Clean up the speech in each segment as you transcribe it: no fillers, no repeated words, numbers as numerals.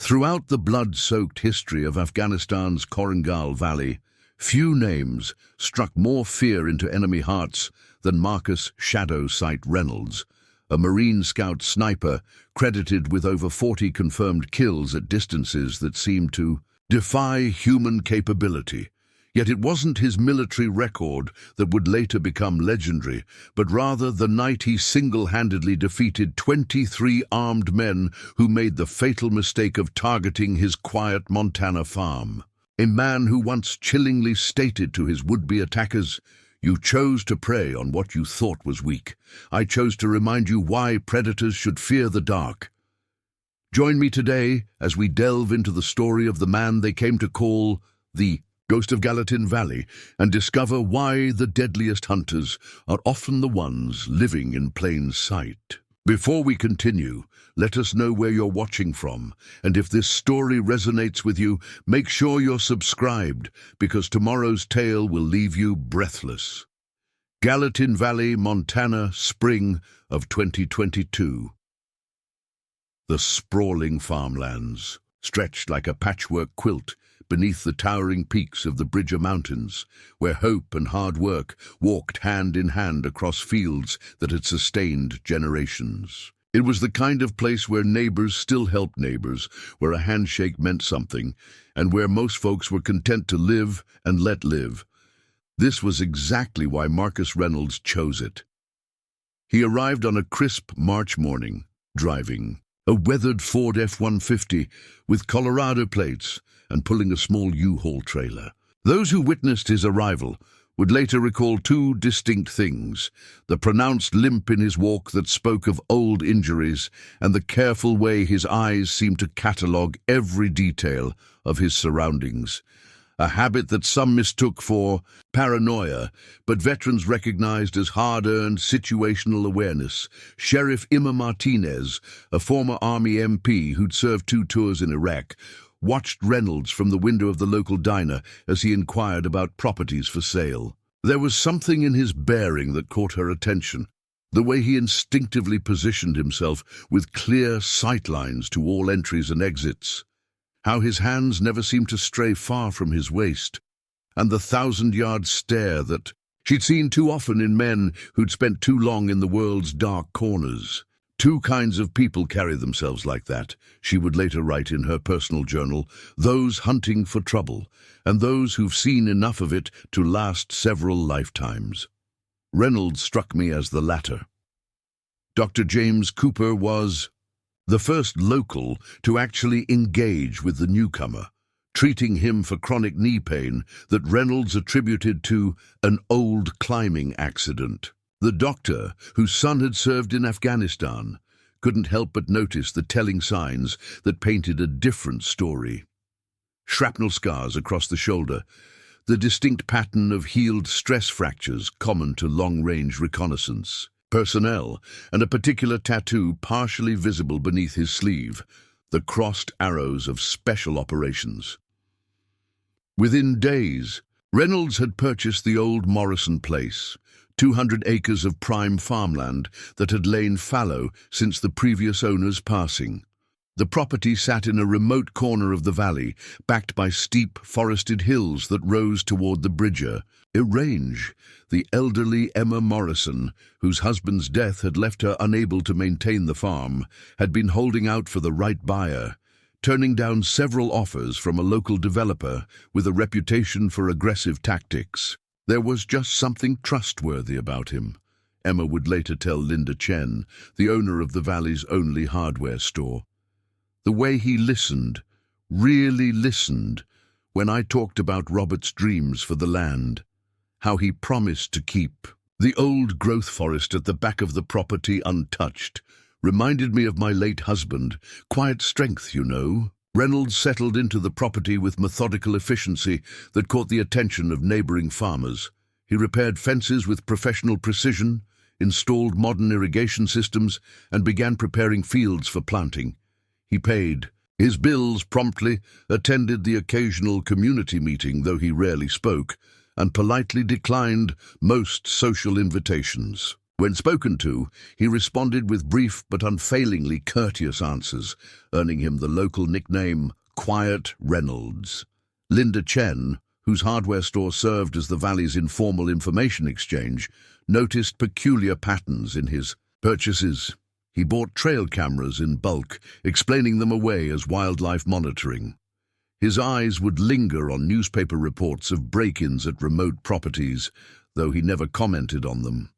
Throughout the blood-soaked history of Afghanistan's Gallatin Valley, few names struck more fear into enemy hearts than Marcus "Shadow Sight" Reynolds, a Marine Scout sniper credited with over 40 confirmed kills at distances that seemed to defy human capability. Yet it wasn't his military record that would later become legendary, but rather the night he single-handedly defeated 23 armed men who made the fatal mistake of targeting his quiet Montana farm. A man who once chillingly stated to his would-be attackers, "You chose to prey on what you thought was weak. I chose to remind you why predators should fear the dark." Join me today as we delve into the story of the man they came to call the Ghost of Gallatin Valley and discover why the deadliest hunters are often the ones living in plain sight. Before we continue, let us know where you're watching from, and if this story resonates with you, make sure you're subscribed, because tomorrow's tale will leave you breathless. Gallatin Valley, Montana, spring of 2022. The sprawling farmlands, stretched like a patchwork quilt beneath the towering peaks of the Bridger Mountains, where hope and hard work walked hand in hand across fields that had sustained generations. It was the kind of place where neighbors still helped neighbors, where a handshake meant something, and where most folks were content to live and let live. This was exactly why Marcus Reynolds chose it. He arrived on a crisp March morning, driving a weathered Ford F-150 with Colorado plates and pulling a small U-Haul trailer. Those who witnessed his arrival would later recall two distinct things: the pronounced limp in his walk that spoke of old injuries, and the careful way his eyes seemed to catalogue every detail of his surroundings. A habit that some mistook for paranoia, but veterans recognized as hard-earned situational awareness. Sheriff Ima Martinez, a former Army MP who'd served 2 tours in Iraq, watched Reynolds from the window of the local diner as he inquired about properties for sale. There was something in his bearing that caught her attention, the way he instinctively positioned himself with clear sightlines to all entries and exits, how his hands never seemed to stray far from his waist, and the 1,000-yard stare that she'd seen too often in men who'd spent too long in the world's dark corners. "Two kinds of people carry themselves like that," she would later write in her personal journal, "those hunting for trouble, and those who've seen enough of it to last several lifetimes." Reynolds struck me as the latter. Dr. James Cooper was the first local to actually engage with the newcomer, treating him for chronic knee pain that Reynolds attributed to an old climbing accident. The doctor, whose son had served in Afghanistan, couldn't help but notice the telling signs that painted a different story. Shrapnel scars across the shoulder, the distinct pattern of healed stress fractures common to long-range reconnaissance personnel, and a particular tattoo partially visible beneath his sleeve, the crossed arrows of special operations. Within days, Reynolds had purchased the old Morrison place, 200 acres of prime farmland that had lain fallow since the previous owner's passing. The property sat in a remote corner of the valley, backed by steep, forested hills that rose toward the Bridger. Range, the elderly Emma Morrison, whose husband's death had left her unable to maintain the farm, had been holding out for the right buyer, turning down several offers from a local developer with a reputation for aggressive tactics. There was just something trustworthy about him, Emma would later tell Linda Chen, the owner of the valley's only hardware store. The way he listened, really listened, when I talked about Robert's dreams for the land, how he promised to keep the old growth forest at the back of the property untouched, reminded me of my late husband. Quiet strength, you know. Reynolds settled into the property with methodical efficiency that caught the attention of neighboring farmers. He repaired fences with professional precision, installed modern irrigation systems, and began preparing fields for planting. He paid his bills promptly, attended the occasional community meeting, though he rarely spoke, and politely declined most social invitations. When spoken to, he responded with brief but unfailingly courteous answers, earning him the local nickname Quiet Reynolds. Linda Chen, whose hardware store served as the valley's informal information exchange, noticed peculiar patterns in his purchases. He bought trail cameras in bulk, explaining them away as wildlife monitoring. His eyes would linger on newspaper reports of break-ins at remote properties, though he never commented on them.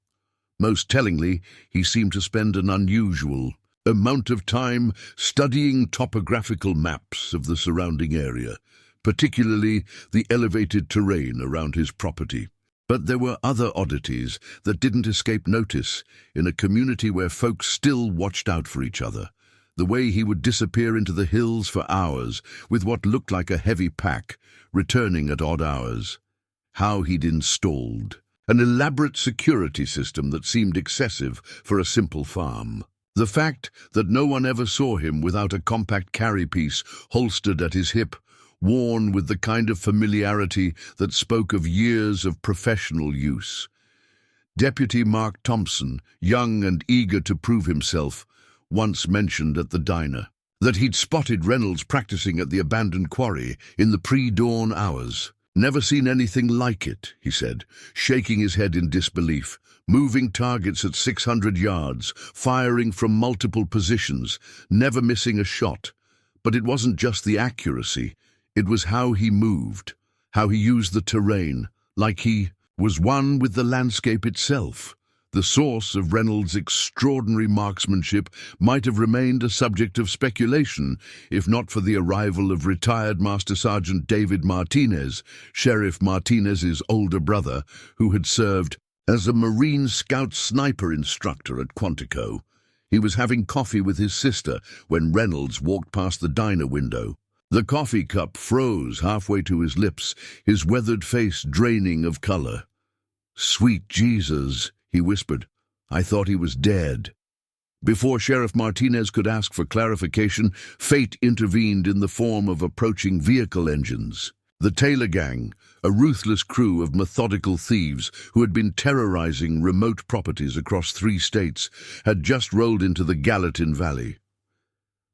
Most tellingly, he seemed to spend an unusual amount of time studying topographical maps of the surrounding area, particularly the elevated terrain around his property. But there were other oddities that didn't escape notice in a community where folks still watched out for each other. The way he would disappear into the hills for hours with what looked like a heavy pack, returning at odd hours. How he'd installed an elaborate security system that seemed excessive for a simple farm. The fact that no one ever saw him without a compact carry piece holstered at his hip, worn with the kind of familiarity that spoke of years of professional use. Deputy Mark Thompson, young and eager to prove himself, once mentioned at the diner that he'd spotted Reynolds practicing at the abandoned quarry in the pre-dawn hours. "Never seen anything like it," he said, shaking his head in disbelief. "Moving targets at 600 yards, firing from multiple positions, never missing a shot." But it wasn't just the accuracy, it was how he moved, how he used the terrain, like he was one with the landscape itself. The source of Reynolds' extraordinary marksmanship might have remained a subject of speculation if not for the arrival of retired Master Sergeant David Martinez, Sheriff Martinez's older brother, who had served as a Marine Scout sniper instructor at Quantico. He was having coffee with his sister when Reynolds walked past the diner window. The coffee cup froze halfway to his lips, his weathered face draining of color. "Sweet Jesus," he whispered. "I thought he was dead." Before Sheriff Martinez could ask for clarification, fate intervened in the form of approaching vehicle engines. The Taylor Gang, a ruthless crew of methodical thieves who had been terrorizing remote properties across 3 states, had just rolled into the Gallatin Valley.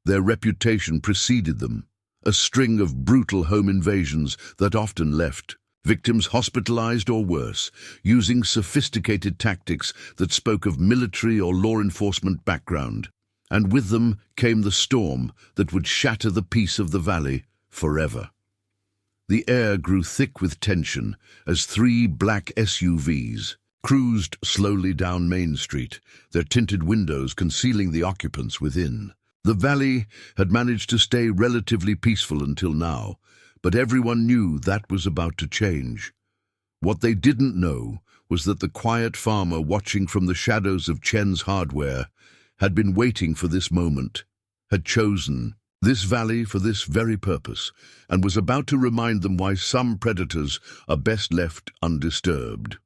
Their reputation preceded them, a string of brutal home invasions that often left victims hospitalized or worse, using sophisticated tactics that spoke of military or law enforcement background. And with them came the storm that would shatter the peace of the valley forever. The air grew thick with tension as 3 black SUVs cruised slowly down Main Street, their tinted windows concealing the occupants within. The valley had managed to stay relatively peaceful until now, but everyone knew that was about to change. What they didn't know was that the quiet farmer watching from the shadows of Chen's hardware had been waiting for this moment, had chosen this valley for this very purpose, and was about to remind them why some predators are best left undisturbed.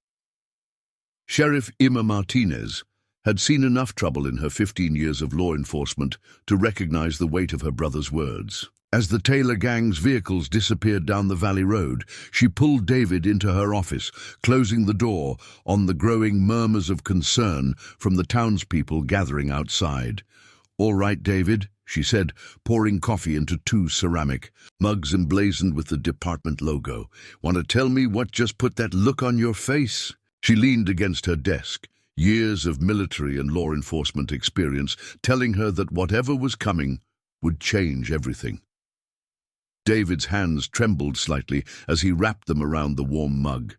Sheriff Emma Martinez had seen enough trouble in her 15 years of law enforcement to recognize the weight of her brother's words. As the Taylor Gang's vehicles disappeared down the valley road, she pulled David into her office, closing the door on the growing murmurs of concern from the townspeople gathering outside. "All right, David," she said, pouring coffee into 2 ceramic mugs emblazoned with the department logo. "Want to tell me what just put that look on your face?" She leaned against her desk, years of military and law enforcement experience telling her that whatever was coming would change everything. David's hands trembled slightly as he wrapped them around the warm mug.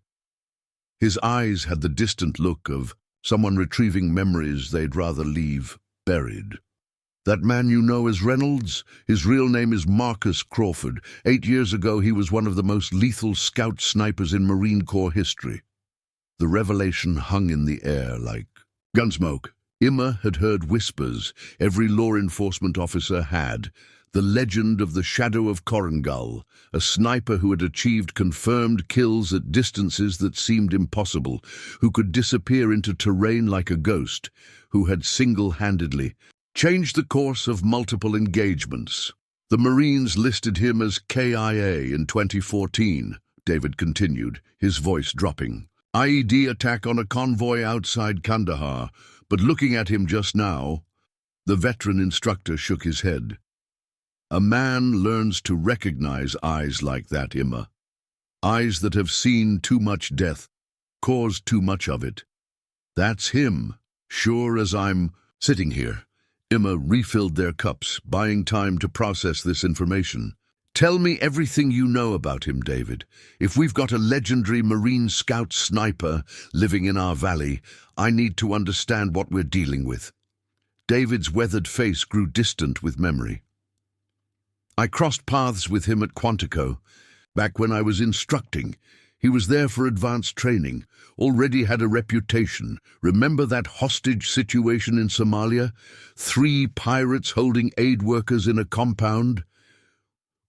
His eyes had the distant look of someone retrieving memories they'd rather leave buried. "That man you know as Reynolds? His real name is Marcus Crawford. 8 years ago he was one of the most lethal scout snipers in Marine Corps history." The revelation hung in the air like gunsmoke. Emma had heard whispers every law enforcement officer had. The legend of the Shadow of Korengal, a sniper who had achieved confirmed kills at distances that seemed impossible, who could disappear into terrain like a ghost, who had single-handedly changed the course of multiple engagements. "The Marines listed him as KIA in 2014, David continued, his voice dropping. IED attack on a convoy outside Kandahar, but looking at him just now, the veteran instructor shook his head. A man learns to recognize eyes like that, Imma. Eyes that have seen too much death, caused too much of it. That's him, sure as I'm sitting here. Imma refilled their cups, buying time to process this information. Tell me everything you know about him, David. If we've got a legendary Marine Scout sniper living in our valley, I need to understand what we're dealing with. David's weathered face grew distant with memory. I crossed paths with him at Quantico, back when I was instructing. He was there for advanced training, already had a reputation. Remember that hostage situation in Somalia? 3 pirates holding aid workers in a compound?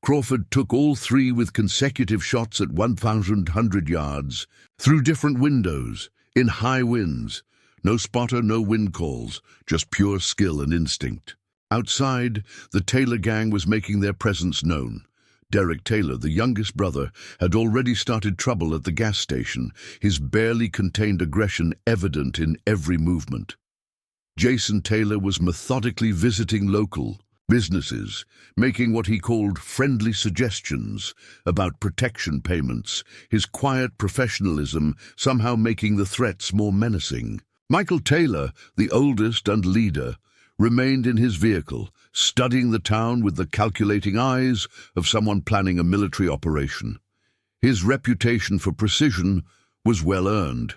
Crawford took all 3 with consecutive shots at 1,100 yards, through different windows, in high winds. No spotter, no wind calls, just pure skill and instinct. Outside, the Taylor gang was making their presence known. Derek Taylor, the youngest brother, had already started trouble at the gas station, his barely contained aggression evident in every movement. Jason Taylor was methodically visiting local businesses, making what he called friendly suggestions about protection payments, his quiet professionalism somehow making the threats more menacing. Michael Taylor, the oldest and leader, remained in his vehicle, studying the town with the calculating eyes of someone planning a military operation. His reputation for precision was well earned.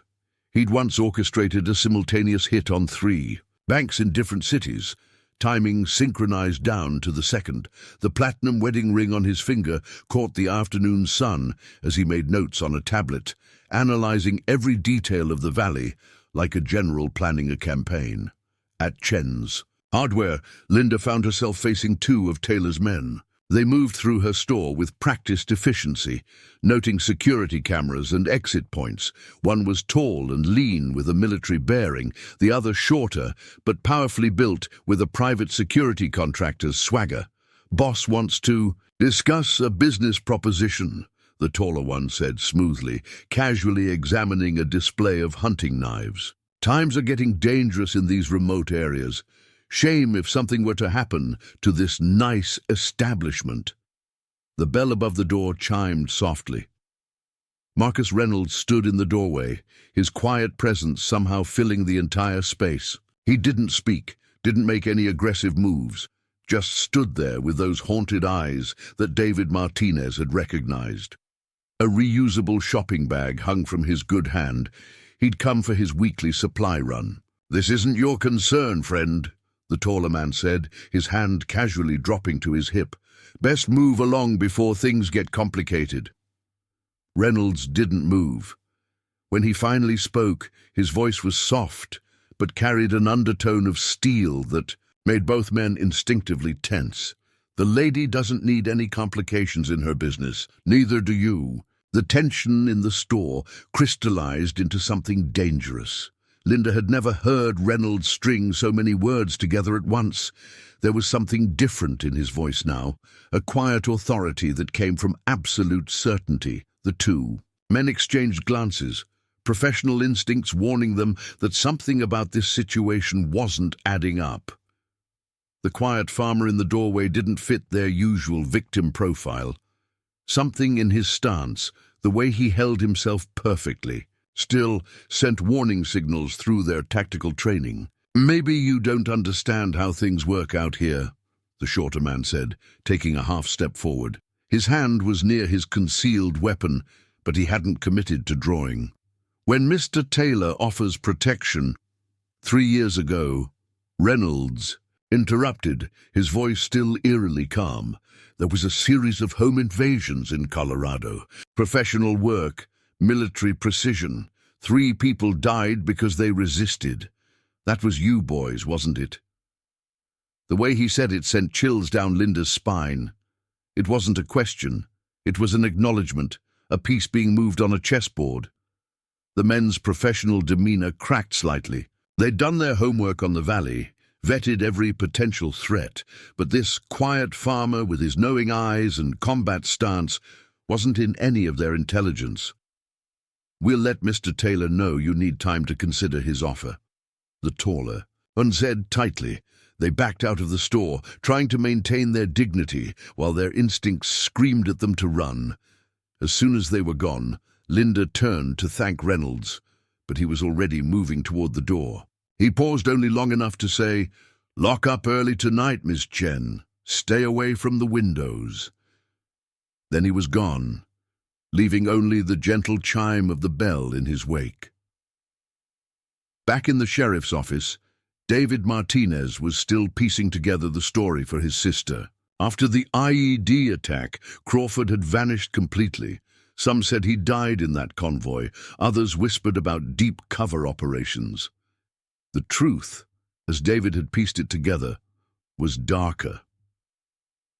He'd once orchestrated a simultaneous hit on 3 banks in different cities, timing synchronized down to the second. The platinum wedding ring on his finger caught the afternoon sun as he made notes on a tablet, analyzing every detail of the valley like a general planning a campaign. At Chen's Hardware, Linda found herself facing 2 of Taylor's men. They moved through her store with practiced efficiency, noting security cameras and exit points. One was tall and lean with a military bearing, the other shorter but powerfully built with a private security contractor's swagger. Boss wants to discuss a business proposition, the taller one said smoothly, casually examining a display of hunting knives. Times are getting dangerous in these remote areas. Shame if something were to happen to this nice establishment. The bell above the door chimed softly. Marcus Reynolds stood in the doorway, his quiet presence somehow filling the entire space. He didn't speak, didn't make any aggressive moves, just stood there with those haunted eyes that David Martinez had recognized. A reusable shopping bag hung from his good hand. He'd come for his weekly supply run. "This isn't your concern, friend," the taller man said, his hand casually dropping to his hip. "Best move along before things get complicated." Reynolds didn't move. When he finally spoke, his voice was soft, but carried an undertone of steel that made both men instinctively tense. "The lady doesn't need any complications in her business, neither do you." The tension in the store crystallized into something dangerous. Linda had never heard Reynolds string so many words together at once. There was something different in his voice now, a quiet authority that came from absolute certainty. The 2 men exchanged glances, professional instincts warning them that something about this situation wasn't adding up. The quiet farmer in the doorway didn't fit their usual victim profile. Something in his stance, the way he held himself perfectly, still sent warning signals through their tactical training. "Maybe you don't understand how things work out here," the shorter man said, taking a half step forward. His hand was near his concealed weapon, but he hadn't committed to drawing. "When Mr. Taylor offers protection, 3 years ago, Reynolds interrupted, his voice still eerily calm. There was a series of home invasions in Colorado. Professional work, military precision. 3 people died because they resisted. That was you boys, wasn't it?" The way he said it sent chills down Linda's spine. It wasn't a question. It was an acknowledgement, a piece being moved on a chessboard. The men's professional demeanor cracked slightly. They'd done their homework on the valley, vetted every potential threat, but this quiet farmer with his knowing eyes and combat stance wasn't in any of their intelligence. We'll let Mr. Taylor know you need time to consider his offer. The taller unsaid tightly. They backed out of the store, trying to maintain their dignity while their instincts screamed at them to run. As soon as they were gone, Linda turned to thank Reynolds, but he was already moving toward the door. He paused only long enough to say, "Lock up early tonight, Miss Chen. Stay away from the windows." Then he was gone, leaving only the gentle chime of the bell in his wake. Back in the sheriff's office, David Martinez was still piecing together the story for his sister. After the IED attack, Crawford had vanished completely. Some said he died in that convoy. Others whispered about deep cover operations. The truth, as David had pieced it together, was darker.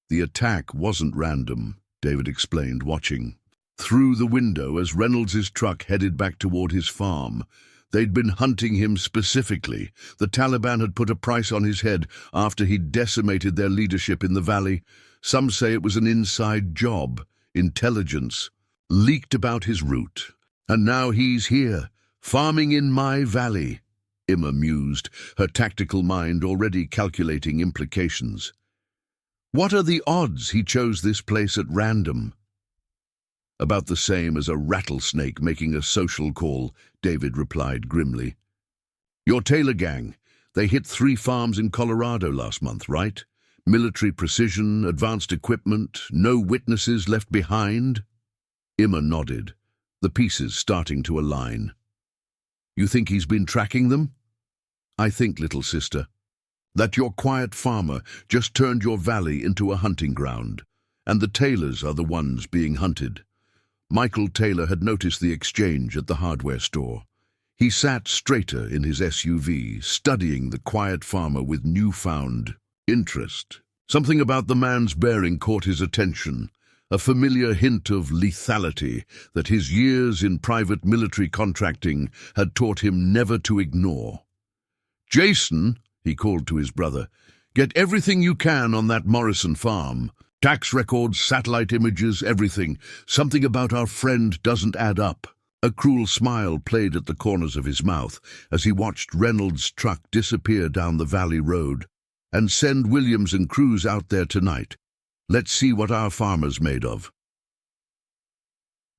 The attack wasn't random, David explained, watching through the window as Reynolds' truck headed back toward his farm. They'd been hunting him specifically. The Taliban had put a price on his head after he'd decimated their leadership in the valley. Some say it was an inside job. Intelligence leaked about his route. And now he's here, farming in my valley, Emma mused, her tactical mind already calculating implications. What are the odds he chose this place at random? About the same as a rattlesnake making a social call, David replied grimly. Your Taylor gang, they hit 3 farms in Colorado last month, right? Military precision, advanced equipment, no witnesses left behind? Emma nodded, the pieces starting to align. You think he's been tracking them? I think, little sister, that your quiet farmer just turned your valley into a hunting ground, and the Taylors are the ones being hunted. Michael Taylor had noticed the exchange at the hardware store. He sat straighter in his SUV, studying the quiet farmer with newfound interest. Something about the man's bearing caught his attention, a familiar hint of lethality that his years in private military contracting had taught him never to ignore. Jason, he called to his brother, get everything you can on that Morrison farm. Tax records, satellite images, everything. Something about our friend doesn't add up. A cruel smile played at the corners of his mouth as he watched Reynolds' truck disappear down the valley road. And send Williams and Cruz out there tonight. Let's see what our farmer's made of.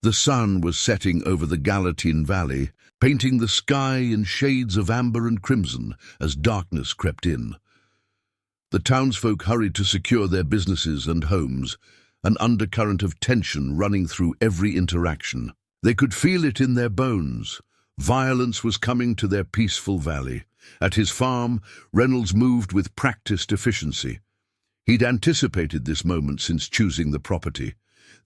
The sun was setting over the Gallatin Valley, painting the sky in shades of amber and crimson as darkness crept in. The townsfolk hurried to secure their businesses and homes, an undercurrent of tension running through every interaction. They could feel it in their bones. Violence was coming to their peaceful valley. At his farm, Reynolds moved with practiced efficiency. He'd anticipated this moment since choosing the property.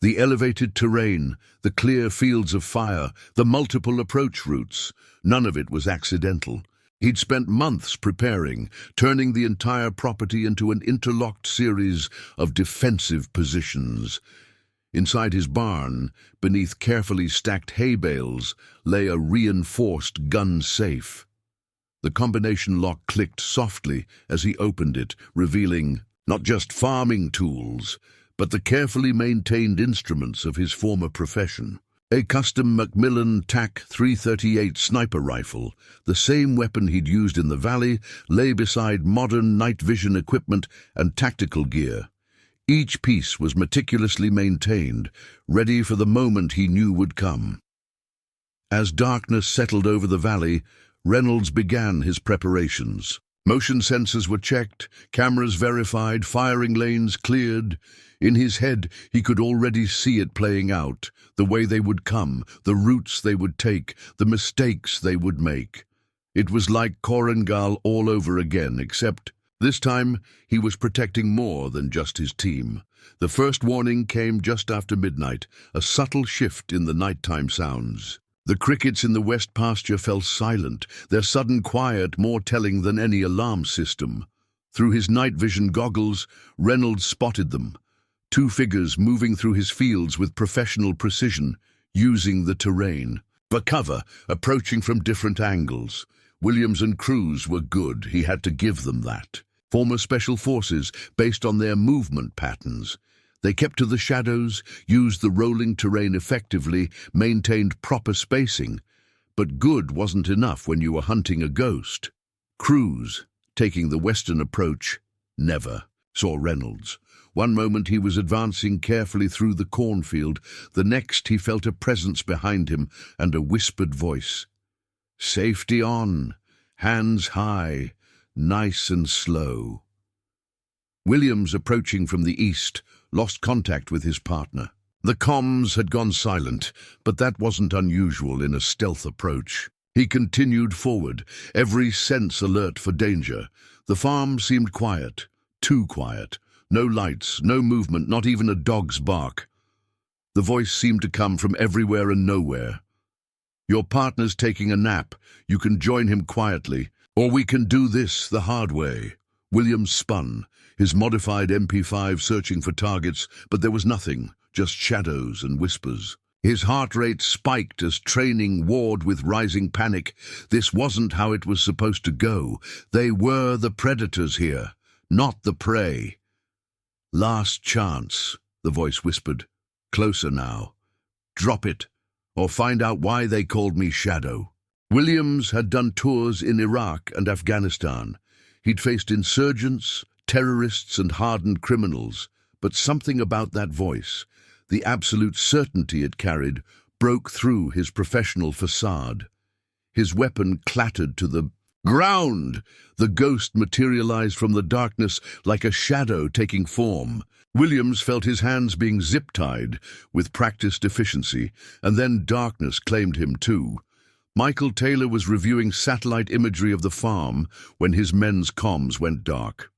The elevated terrain, the clear fields of fire, the multiple approach routes, none of it was accidental. He'd spent months preparing, turning the entire property into an interlocked series of defensive positions. Inside his barn, beneath carefully stacked hay bales, lay a reinforced gun safe. The combination lock clicked softly as he opened it, revealing not just farming tools, but the carefully maintained instruments of his former profession. A custom Macmillan TAC 338 sniper rifle, the same weapon he'd used in the valley, lay beside modern night vision equipment and tactical gear. Each piece was meticulously maintained, ready for the moment he knew would come. As darkness settled over the valley, Reynolds began his preparations. Motion sensors were checked, cameras verified, firing lanes cleared. In his head, he could already see it playing out, the way they would come, the routes they would take, the mistakes they would make. It was like Korengal all over again, except this time he was protecting more than just his team. The first warning came just after midnight, a subtle shift in the nighttime sounds. The crickets in the west pasture fell silent, their sudden quiet more telling than any alarm system. Through his night vision goggles, Reynolds spotted them. 2 figures moving through his fields with professional precision, using the terrain. For cover, approaching from different angles. Williams and Cruz were good, he had to give them that. Former special forces based on their movement patterns. They kept to the shadows, used the rolling terrain effectively, maintained proper spacing. But good wasn't enough when you were hunting a ghost. Cruz, taking the western approach, never saw Reynolds. One moment he was advancing carefully through the cornfield, the next he felt a presence behind him and a whispered voice. Safety on, hands high, nice and slow. Williams, approaching from the east, lost contact with his partner. The comms had gone silent, but that wasn't unusual in a stealth approach. He continued forward, every sense alert for danger. The farm seemed quiet, too quiet. No lights, no movement, not even a dog's bark. The voice seemed to come from everywhere and nowhere. Your partner's taking a nap. You can join him quietly, or we can do this the hard way. Williams spun, his modified MP5 searching for targets, but there was nothing, just shadows and whispers. His heart rate spiked as training warred with rising panic. This wasn't how it was supposed to go. They were the predators here, not the prey. Last chance, the voice whispered. Closer now. Drop it, or find out why they called me Shadow. Williams had done tours in Iraq and Afghanistan. He'd faced insurgents, terrorists, and hardened criminals. But something about that voice, the absolute certainty it carried, broke through his professional facade. His weapon clattered to the ground. The ghost materialized from the darkness like a shadow taking form. Williams felt his hands being zip-tied with practiced efficiency, and then darkness claimed him too. Michael Taylor was reviewing satellite imagery of the farm when his men's comms went dark.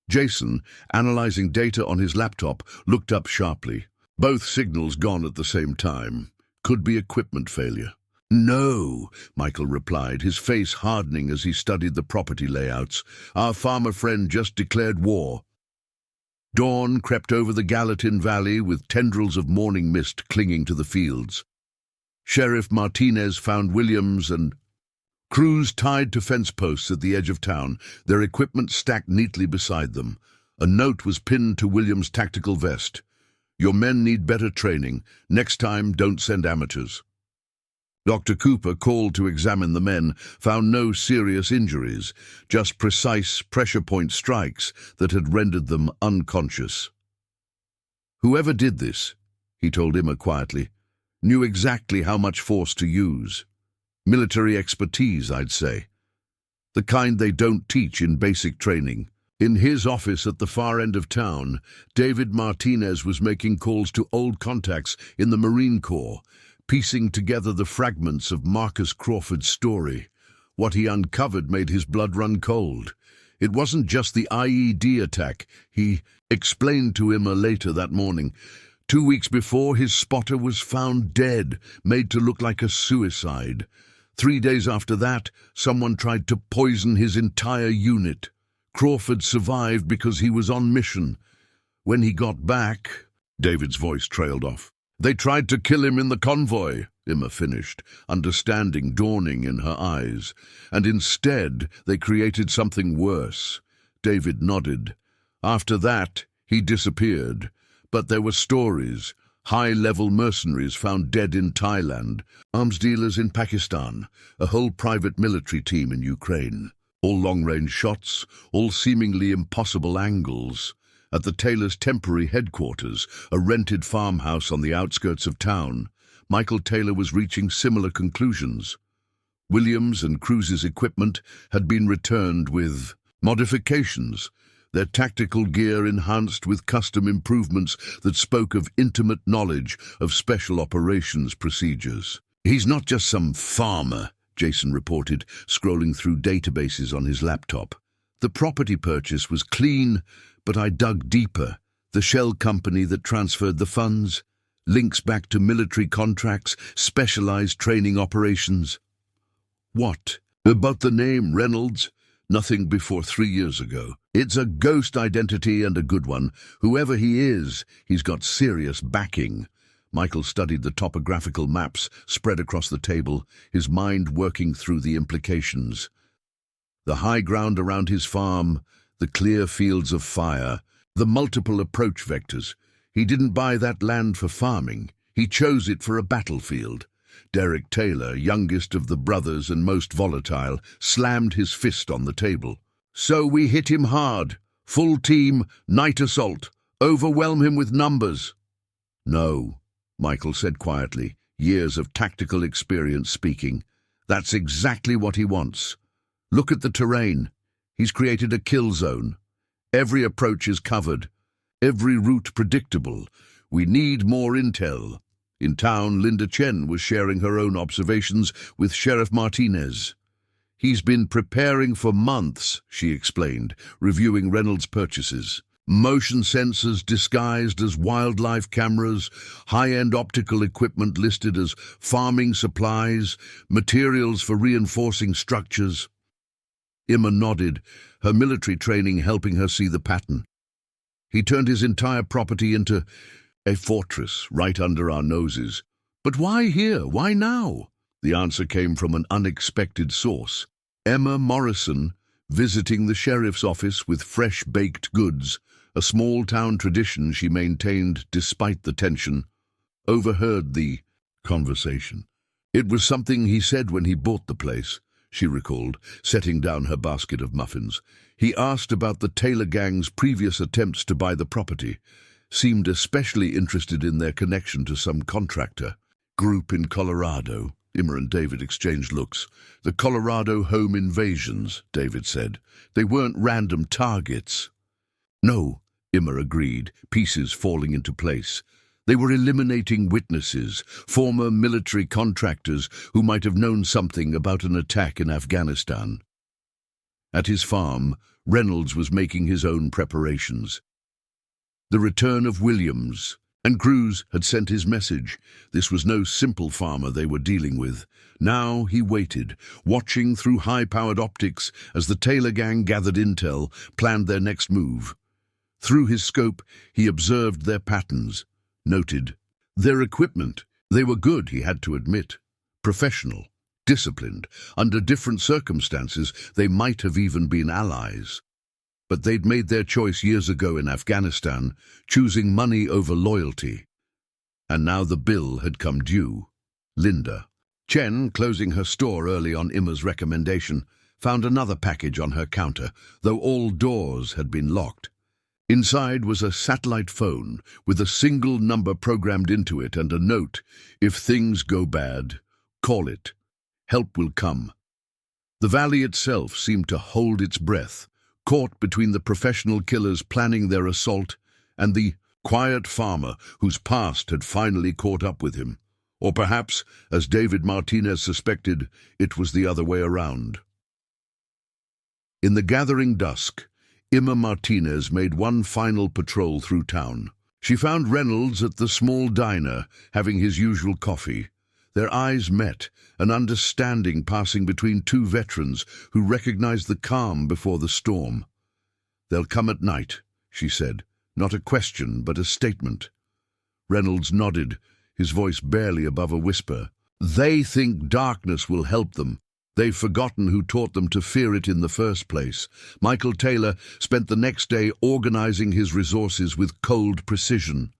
Jason, analyzing data on his laptop, looked up sharply. Both signals gone at the same time. Could be equipment failure. No, Michael replied, his face hardening as he studied the property layouts. Our farmer friend just declared war. Dawn crept over the Gallatin Valley with tendrils of morning mist clinging to the fields. Sheriff Martinez found Williams and Cruz tied to fence posts at the edge of town, their equipment stacked neatly beside them. A note was pinned to Williams' tactical vest. Your men need better training. Next time, don't send amateurs. Dr. Cooper, called to examine the men, found no serious injuries, just precise pressure point strikes that had rendered them unconscious. Whoever did this, he told Emma quietly, knew exactly how much force to use. Military expertise, I'd say. The kind they don't teach in basic training. In his office at the far end of town, David Martinez was making calls to old contacts in the Marine Corps, piecing together the fragments of Marcus Crawford's story. What he uncovered made his blood run cold. It wasn't just the IED attack, he explained to Emma later that morning. 2 weeks before, his spotter was found dead, made to look like a suicide. 3 days after that, someone tried to poison his entire unit. Crawford survived because he was on mission. When he got back, David's voice trailed off. They tried to kill him in the convoy, Emma finished, understanding dawning in her eyes. And instead, they created something worse. David nodded. After that, he disappeared. But there were stories. High-level mercenaries found dead in Thailand, arms dealers in Pakistan, a whole private military team in Ukraine. All long-range shots, all seemingly impossible angles. At the Taylors' temporary headquarters, a rented farmhouse on the outskirts of town, Michael Taylor was reaching similar conclusions. Williams and Cruz's equipment had been returned with modifications, their tactical gear enhanced with custom improvements that spoke of intimate knowledge of special operations procedures. He's not just some farmer, Jason reported, scrolling through databases on his laptop. The property purchase was clean, but I dug deeper. The shell company that transferred the funds, links back to military contracts, specialized training operations. What? About the name Reynolds? Nothing before 3 years ago. It's a ghost identity and a good one. Whoever he is, he's got serious backing. Michael studied the topographical maps spread across the table, his mind working through the implications. The high ground around his farm, the clear fields of fire, the multiple approach vectors. He didn't buy that land for farming. He chose it for a battlefield. Derek Taylor, youngest of the brothers and most volatile, slammed his fist on the table. So we hit him hard. Full team, night assault. Overwhelm him with numbers. No, Michael said quietly, years of tactical experience speaking. That's exactly what he wants. Look at the terrain. He's created a kill zone. Every approach is covered. Every route predictable. We need more intel. In town, Linda Chen was sharing her own observations with Sheriff Martinez. He's been preparing for months, she explained, reviewing Reynolds' purchases. Motion sensors disguised as wildlife cameras, high-end optical equipment listed as farming supplies, materials for reinforcing structures. Emma nodded, her military training helping her see the pattern. He turned his entire property into a fortress right under our noses. But why here? Why now? The answer came from an unexpected source. Emma Morrison, visiting the sheriff's office with fresh baked goods, a small-town tradition she maintained despite the tension, overheard the conversation. It was something he said when he bought the place, she recalled, setting down her basket of muffins. He asked about the Taylor gang's previous attempts to buy the property, seemed especially interested in their connection to some contractor. Group in Colorado. Emma and David exchanged looks. The Colorado home invasions, David said. They weren't random targets. No, Emma agreed, pieces falling into place. They were eliminating witnesses, former military contractors who might have known something about an attack in Afghanistan. At his farm, Reynolds was making his own preparations. The return of Williams, and Cruz had sent his message. This was no simple farmer they were dealing with. Now he waited, watching through high-powered optics as the Taylor gang gathered intel, planned their next move. Through his scope, he observed their patterns, noted their equipment. They were good, he had to admit. Professional, disciplined. Under different circumstances, they might have even been allies. But they'd made their choice years ago in Afghanistan, choosing money over loyalty. And now the bill had come due. Linda Chen, closing her store early on Emma's recommendation, found another package on her counter, though all doors had been locked. Inside was a satellite phone with a single number programmed into it and a note, "If things go bad, call it. Help will come." The valley itself seemed to hold its breath, caught between the professional killers planning their assault and the quiet farmer whose past had finally caught up with him. Or perhaps, as David Martinez suspected, it was the other way around. In the gathering dusk, Emma Martinez made one final patrol through town. She found Reynolds at the small diner, having his usual coffee. Their eyes met, an understanding passing between two veterans who recognized the calm before the storm. "They'll come at night," she said, not a question but a statement. Reynolds nodded, his voice barely above a whisper. "They think darkness will help them. They've forgotten who taught them to fear it in the first place." Michael Taylor spent the next day organizing his resources with cold precision.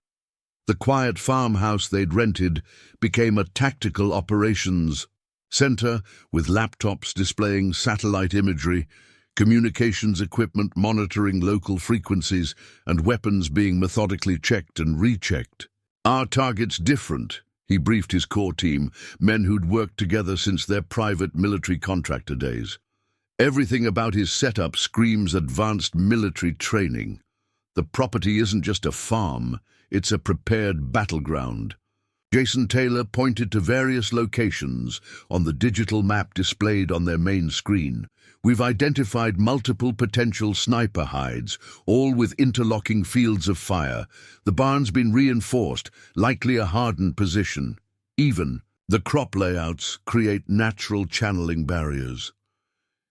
The quiet farmhouse they'd rented became a tactical operations center with laptops displaying satellite imagery, communications equipment monitoring local frequencies, and weapons being methodically checked and rechecked. "Our target's different," he briefed his core team, men who'd worked together since their private military contractor days. Everything about his setup screams advanced military training. The property isn't just a farm, it's a prepared battleground. Jason Taylor pointed to various locations on the digital map displayed on their main screen. "We've identified multiple potential sniper hides, all with interlocking fields of fire. The barn's been reinforced, likely a hardened position. Even the crop layouts create natural channeling barriers."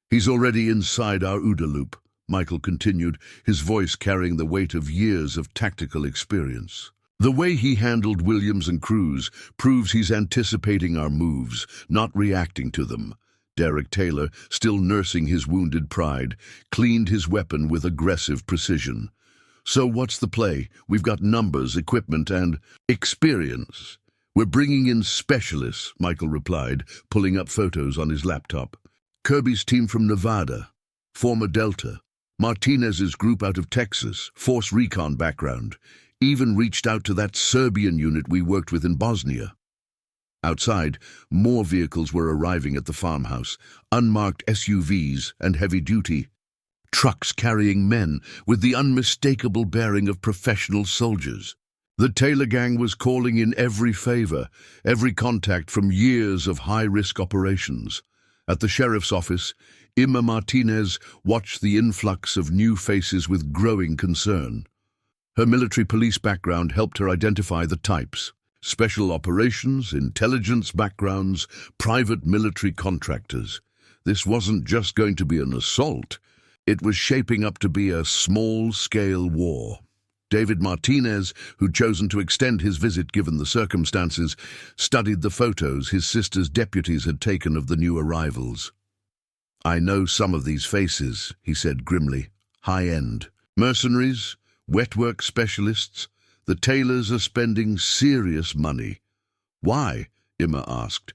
"He's already inside our OODA loop," Michael continued, his voice carrying the weight of years of tactical experience. "The way he handled Williams and Cruz proves he's anticipating our moves, not reacting to them." Derek Taylor, still nursing his wounded pride, cleaned his weapon with aggressive precision. So what's the play? We've got numbers, equipment, and experience. We're bringing in specialists, Michael replied, pulling up photos on his laptop. Kirby's team from Nevada, former Delta. Martinez's group out of Texas, force recon background. Even reached out to that Serbian unit we worked with in Bosnia. Outside, more vehicles were arriving at the farmhouse, unmarked SUVs and heavy-duty trucks carrying men with the unmistakable bearing of professional soldiers. The Taylor gang was calling in every favor, every contact from years of high-risk operations. At the sheriff's office, Emma Martinez watched the influx of new faces with growing concern. Her military police background helped her identify the types: special operations, intelligence backgrounds, private military contractors. This wasn't just going to be an assault. It was shaping up to be a small-scale war. David Martinez, who'd chosen to extend his visit given the circumstances, studied the photos his sister's deputies had taken of the new arrivals. "I know some of these faces," he said grimly. "High-end. Mercenaries, wet-work specialists. The Taylors are spending serious money." "Why?" Emma asked,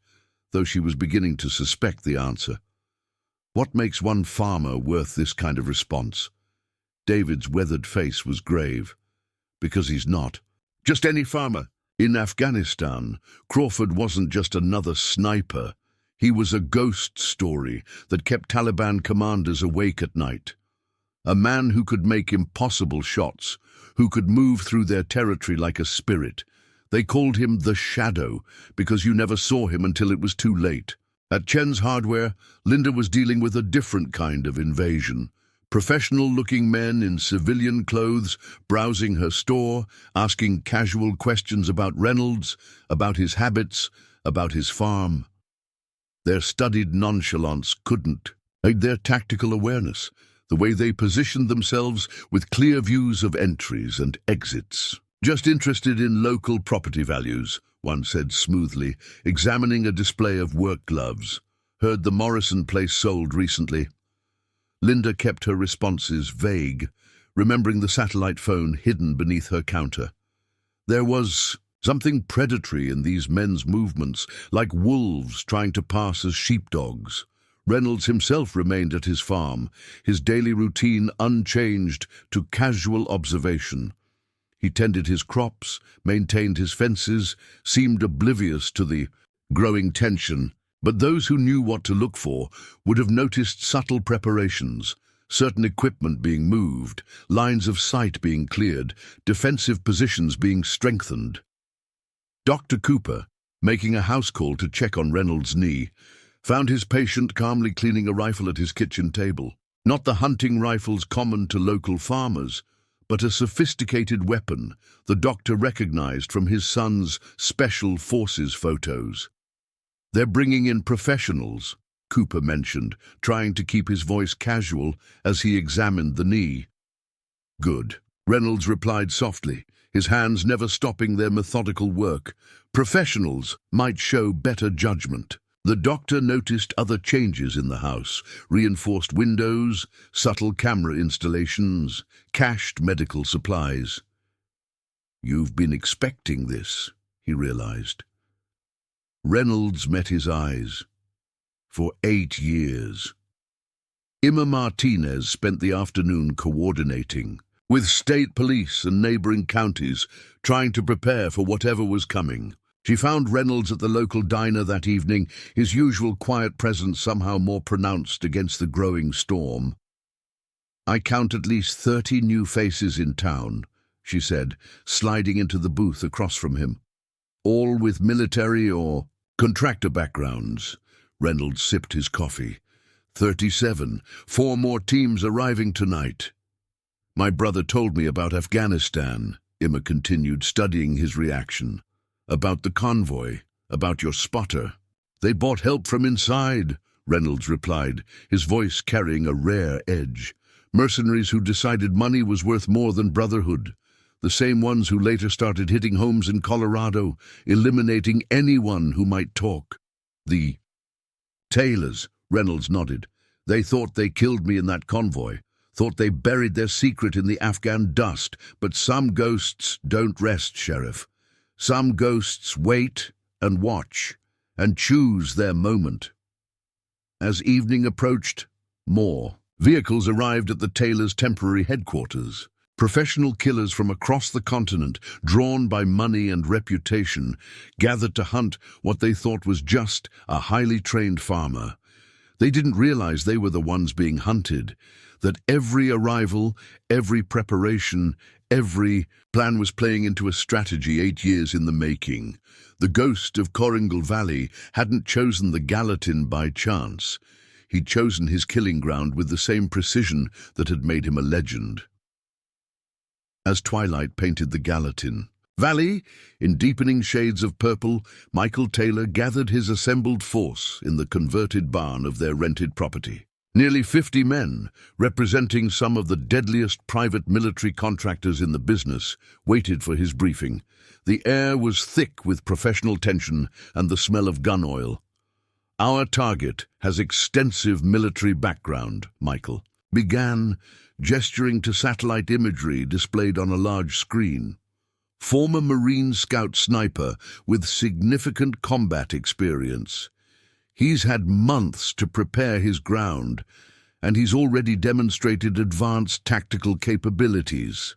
though she was beginning to suspect the answer. "What makes one farmer worth this kind of response?" David's weathered face was grave. "Because he's not just any farmer. In Afghanistan, Crawford wasn't just another sniper. He was a ghost story that kept Taliban commanders awake at night. A man who could make impossible shots, who could move through their territory like a spirit. They called him the Shadow because you never saw him until it was too late." At Chen's Hardware, Linda was dealing with a different kind of invasion. Professional-looking men in civilian clothes browsing her store, asking casual questions about Reynolds, about his habits, about his farm. Their studied nonchalance couldn't hide their tactical awareness, the way they positioned themselves with clear views of entries and exits. "Just interested in local property values," one said smoothly, examining a display of work gloves. "Heard the Morrison place sold recently." Linda kept her responses vague, remembering the satellite phone hidden beneath her counter. There was something predatory in these men's movements, like wolves trying to pass as sheepdogs. Reynolds himself remained at his farm, his daily routine unchanged to casual observation. He tended his crops, maintained his fences, seemed oblivious to the growing tension. But those who knew what to look for would have noticed subtle preparations, certain equipment being moved, lines of sight being cleared, defensive positions being strengthened. Dr. Cooper, making a house call to check on Reynolds' knee, found his patient calmly cleaning a rifle at his kitchen table. Not the hunting rifles common to local farmers, but a sophisticated weapon the doctor recognized from his son's Special Forces photos. "They're bringing in professionals," Cooper mentioned, trying to keep his voice casual as he examined the knee. "Good," Reynolds replied softly, his hands never stopping their methodical work. "Professionals might show better judgment." The doctor noticed other changes in the house: reinforced windows, subtle camera installations, cached medical supplies. "You've been expecting this," he realized. Reynolds met his eyes. "For 8 years. Emma Martinez spent the afternoon coordinating with state police and neighboring counties, trying to prepare for whatever was coming. She found Reynolds at the local diner that evening, his usual quiet presence somehow more pronounced against the growing storm. "I count at least 30 new faces in town," she said, sliding into the booth across from him. "All with military or contractor backgrounds." Reynolds sipped his coffee. 37. 4 more teams arriving tonight." "My brother told me about Afghanistan," Emma continued, studying his reaction. "About the convoy, about your spotter." "They bought help from inside," Reynolds replied, his voice carrying a rare edge. "Mercenaries who decided money was worth more than brotherhood. The same ones who later started hitting homes in Colorado, eliminating anyone who might talk." "The Taylors," Reynolds nodded. "They thought they killed me in that convoy. Thought they buried their secret in the Afghan dust, but some ghosts don't rest, Sheriff. Some ghosts wait and watch and choose their moment. As evening approached, more vehicles arrived at the Taylors' temporary headquarters. Professional killers from across the continent, drawn by money and reputation, gathered to hunt what they thought was just a highly trained farmer. They didn't realize they were the ones being hunted, that every arrival, every preparation, every plan was playing into a strategy 8 years in the making. The ghost of Coringal Valley hadn't chosen the Gallatin by chance. He'd chosen his killing ground with the same precision that had made him a legend. As twilight painted the Gallatin Valley in deepening shades of purple, Michael Taylor gathered his assembled force in the converted barn of their rented property. Nearly 50 men, representing some of the deadliest private military contractors in the business, waited for his briefing. The air was thick with professional tension and the smell of gun oil. "Our target has extensive military background," Michael began, gesturing to satellite imagery displayed on a large screen. "Former Marine Scout sniper with significant combat experience. He's had months to prepare his ground, and he's already demonstrated advanced tactical capabilities."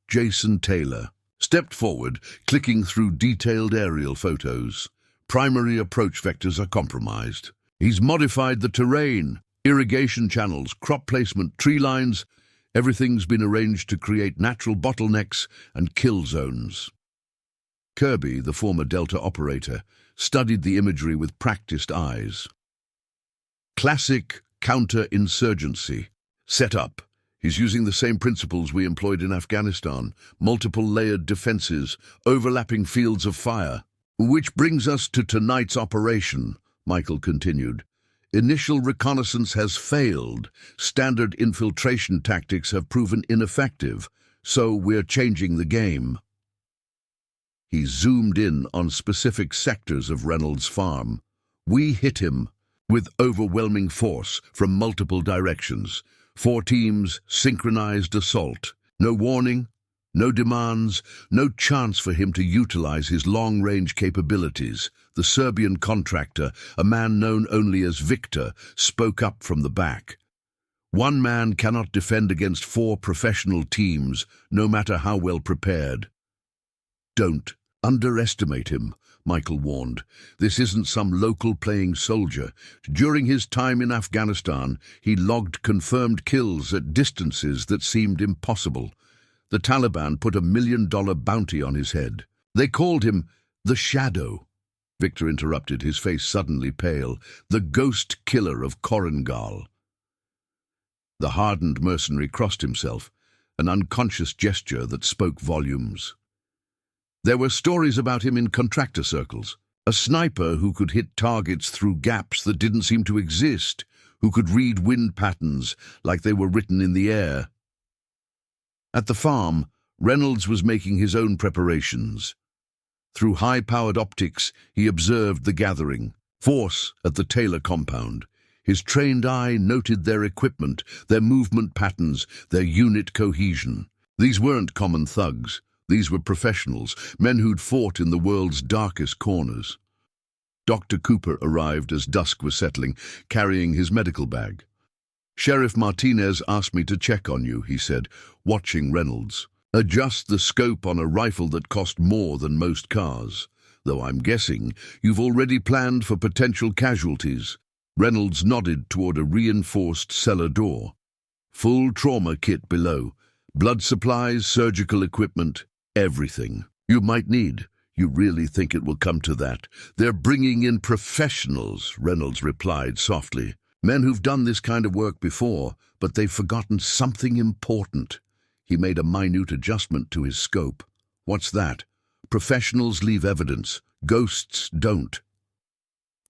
Jason Taylor stepped forward, clicking through detailed aerial photos. Primary approach vectors are compromised. He's modified the terrain, irrigation channels, crop placement, tree lines. Everything's been arranged to create natural bottlenecks and kill zones. Kirby, the former Delta operator, studied the imagery with practiced eyes. Classic counterinsurgency setup. He's using the same principles we employed in Afghanistan, multiple layered defenses, overlapping fields of fire. "Which brings us to tonight's operation," Michael continued. "Initial reconnaissance has failed. Standard infiltration tactics have proven ineffective, so we're changing the game." He zoomed in on specific sectors of Reynolds' farm. "We hit him with overwhelming force from multiple directions. 4 teams, synchronized assault. No warning, no demands, no chance for him to utilize his long-range capabilities." The Serbian contractor, a man known only as Victor, spoke up from the back. "One man cannot defend against 4 professional teams, no matter how well prepared." "Don't underestimate him," Michael warned. "This isn't some local playing soldier. During his time in Afghanistan, he logged confirmed kills at distances that seemed impossible. The Taliban put $1 million bounty on his head. They called him the Shadow." Victor interrupted, his face suddenly pale. "The ghost killer of Coringal." The hardened mercenary crossed himself, an unconscious gesture that spoke volumes. There were stories about him in contractor circles. A sniper who could hit targets through gaps that didn't seem to exist, who could read wind patterns like they were written in the air. At the farm, Reynolds was making his own preparations. Through high-powered optics, he observed the gathering force at the Taylor compound. His trained eye noted their equipment, their movement patterns, their unit cohesion. These weren't common thugs. These were professionals, men who'd fought in the world's darkest corners. Dr. Cooper arrived as dusk was settling, carrying his medical bag. "Sheriff Martinez asked me to check on you," he said, watching Reynolds. "Adjust the scope on a rifle that cost more than most cars. Though I'm guessing you've already planned for potential casualties." Reynolds nodded toward a reinforced cellar door. "Full trauma kit below. Blood supplies, surgical equipment, everything you might need." "You really think it will come to that?" "They're bringing in professionals," Reynolds replied softly. "Men who've done this kind of work before, but they've forgotten something important." He made a minute adjustment to his scope. "What's that?" "Professionals leave evidence. Ghosts don't."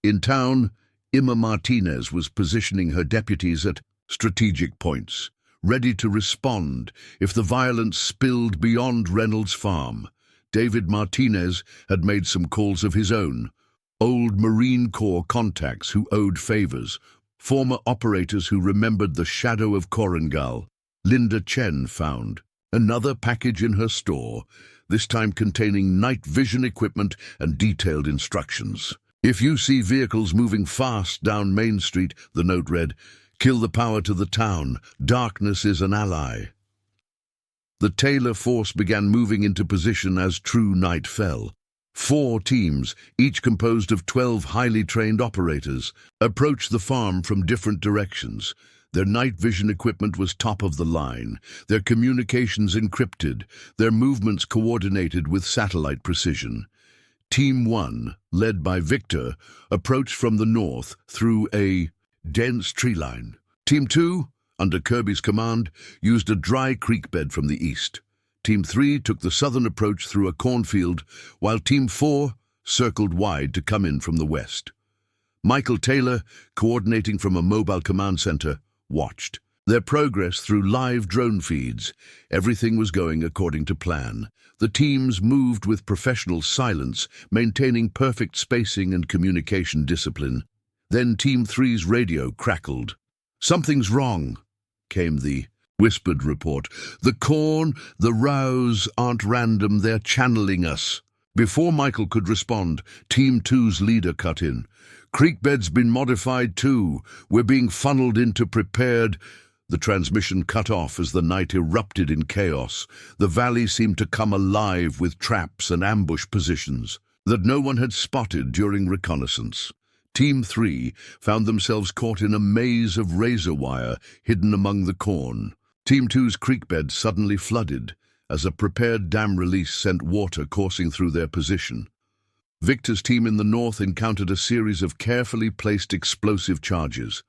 In town, Emma Martinez was positioning her deputies at strategic points, ready to respond if the violence spilled beyond Reynolds' farm. David Martinez had made some calls of his own, old Marine Corps contacts who owed favors. Former operators who remembered the shadow of Korengal, Linda Chen found another package in her store, this time containing night vision equipment and detailed instructions. If you see vehicles moving fast down Main Street, the note read, kill the power to the town. Darkness is an ally. The Taylor force began moving into position as true night fell. 4 teams, each composed of 12 highly trained operators, approached the farm from different directions. Their night vision equipment was top of the line, their communications encrypted, their movements coordinated with satellite precision. Team 1, led by Victor, approached from the north through a dense tree line. Team 2, under Kirby's command, used a dry creek bed from the east. Team 3 took the southern approach through a cornfield, while Team 4 circled wide to come in from the west. Michael Taylor, coordinating from a mobile command center, watched their progress through live drone feeds. Everything was going according to plan. The teams moved with professional silence, maintaining perfect spacing and communication discipline. Then Team 3's radio crackled. "Something's wrong," came the whispered report. "The corn, the rows aren't random, they're channeling us." Before Michael could respond, Team 2's leader cut in. "Creek bed's been modified too. We're being funneled into prepared." The transmission cut off as the night erupted in chaos. The valley seemed to come alive with traps and ambush positions that no one had spotted during reconnaissance. Team 3 found themselves caught in a maze of razor wire hidden among the corn. Team 2's creek bed suddenly flooded as a prepared dam release sent water coursing through their position. Victor's team in the north encountered a series of carefully placed explosive charges.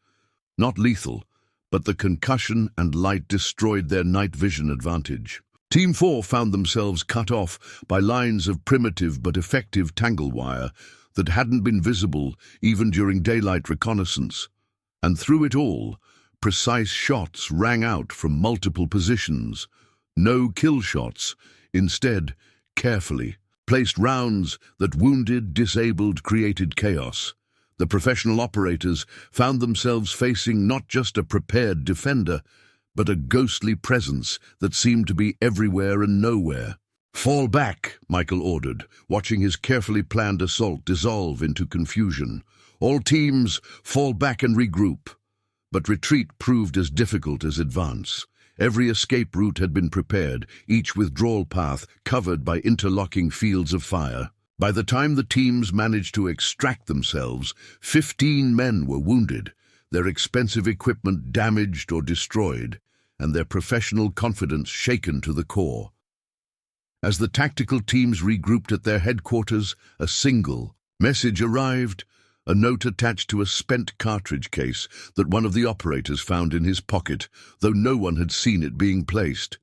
Not lethal, but the concussion and light destroyed their night vision advantage. Team 4 found themselves cut off by lines of primitive but effective tangle wire that hadn't been visible even during daylight reconnaissance. And through it all, precise shots rang out from multiple positions. No kill shots, instead, carefully placed rounds that wounded, disabled, created chaos. The professional operators found themselves facing not just a prepared defender, but a ghostly presence that seemed to be everywhere and nowhere. "Fall back," Michael ordered, watching his carefully planned assault dissolve into confusion. "All teams, fall back and regroup." But retreat proved as difficult as advance. Every escape route had been prepared, each withdrawal path covered by interlocking fields of fire. By the time the teams managed to extract themselves, 15 men were wounded, their expensive equipment damaged or destroyed, and their professional confidence shaken to the core. As the tactical teams regrouped at their headquarters, a single message arrived, a note attached to a spent cartridge case that one of the operators found in his pocket, though no one had seen it being placed.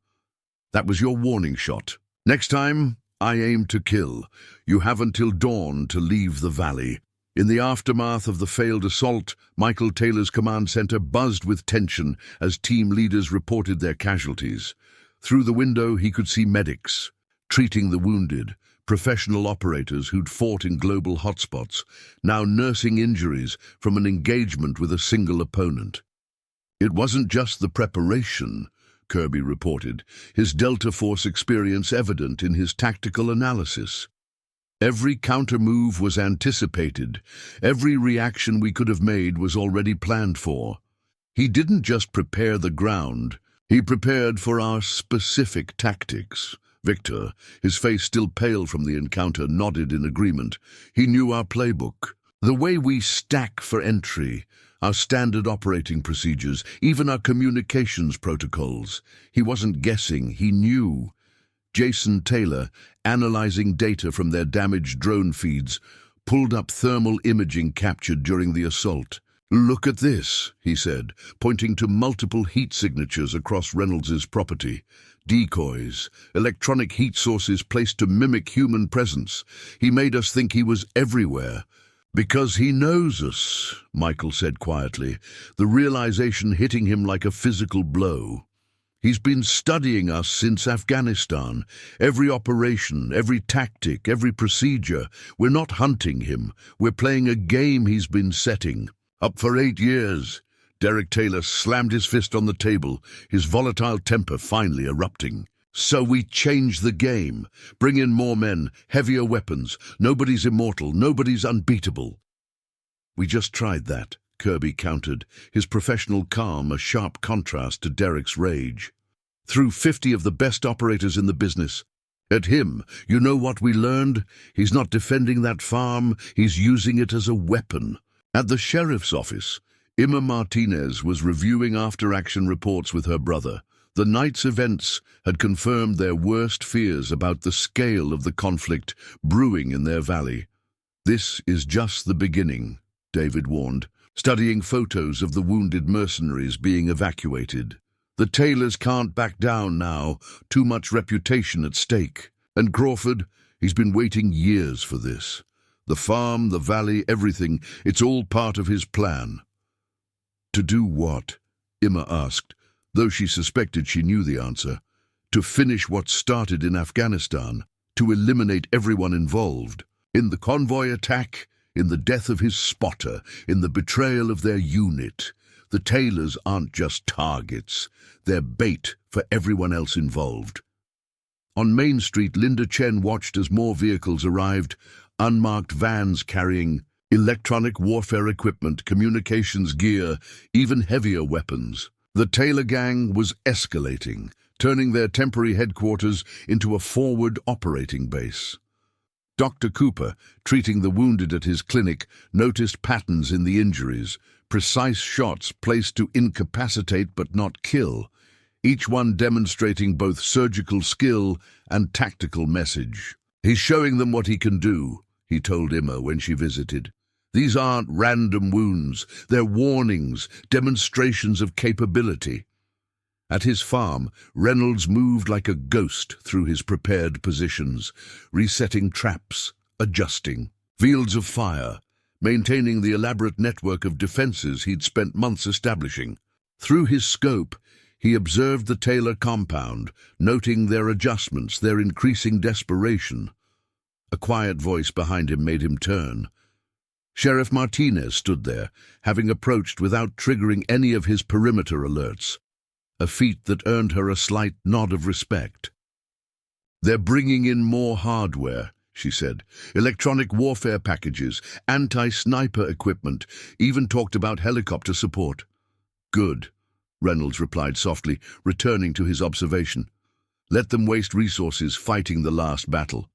"That was your warning shot. Next time, I aim to kill. You have until dawn to leave the valley." In the aftermath of the failed assault, Michael Taylor's command center buzzed with tension as team leaders reported their casualties. Through the window, he could see medics treating the wounded, professional operators who'd fought in global hotspots, now nursing injuries from an engagement with a single opponent. "It wasn't just the preparation," Kirby reported, his Delta Force experience evident in his tactical analysis. "Every counter-move was anticipated. Every reaction we could have made was already planned for. He didn't just prepare the ground, he prepared for our specific tactics." Victor, his face still pale from the encounter, nodded in agreement. "He knew our playbook. The way we stack for entry, our standard operating procedures, even our communications protocols. He wasn't guessing, he knew." Jason Taylor, analyzing data from their damaged drone feeds, pulled up thermal imaging captured during the assault. "Look at this," he said, pointing to multiple heat signatures across Reynolds's property. "Decoys, electronic heat sources placed to mimic human presence. He made us think he was everywhere." "Because he knows us," Michael said quietly, the realization hitting him like a physical blow. "He's been studying us since Afghanistan. Every operation, every tactic, every procedure. We're not hunting him. We're playing a game he's been setting." Up for 8 years. Derek Taylor slammed his fist on the table, his volatile temper finally erupting. So we change the game. Bring in more men, heavier weapons. Nobody's immortal, nobody's unbeatable. We just tried that, Kirby countered, his professional calm a sharp contrast to Derek's rage. Through 50 of the best operators in the business. At him, you know what we learned? He's not defending that farm, he's using it as a weapon. At the sheriff's office, Emma Martinez was reviewing after-action reports with her brother. The night's events had confirmed their worst fears about the scale of the conflict brewing in their valley. This is just the beginning, David warned, studying photos of the wounded mercenaries being evacuated. The Taylors can't back down now, too much reputation at stake. And Crawford, he's been waiting years for this. The farm, the valley, everything, it's all part of his plan. To do what? Emma asked, though she suspected she knew the answer. To finish what started in Afghanistan, to eliminate everyone involved. In the convoy attack, in the death of his spotter, in the betrayal of their unit. The Taylors aren't just targets, they're bait for everyone else involved. On Main Street, Linda Chen watched as more vehicles arrived, unmarked vans carrying electronic warfare equipment, communications gear, even heavier weapons. The Taylor gang was escalating, turning their temporary headquarters into a forward operating base. Dr. Cooper, treating the wounded at his clinic, noticed patterns in the injuries, precise shots placed to incapacitate but not kill, each one demonstrating both surgical skill and tactical message. He's showing them what he can do, he told Emma when she visited. These aren't random wounds, they're warnings, demonstrations of capability. At his farm, Reynolds moved like a ghost through his prepared positions, resetting traps, adjusting. Fields of fire, maintaining the elaborate network of defenses he'd spent months establishing. Through his scope, he observed the Taylor compound, noting their adjustments, their increasing desperation. A quiet voice behind him made him turn. Sheriff Martinez stood there, having approached without triggering any of his perimeter alerts, a feat that earned her a slight nod of respect. "They're bringing in more hardware," she said. "Electronic warfare packages, anti-sniper equipment, even talked about helicopter support." "Good," Reynolds replied softly, returning to his observation. "Let them waste resources fighting the last battle.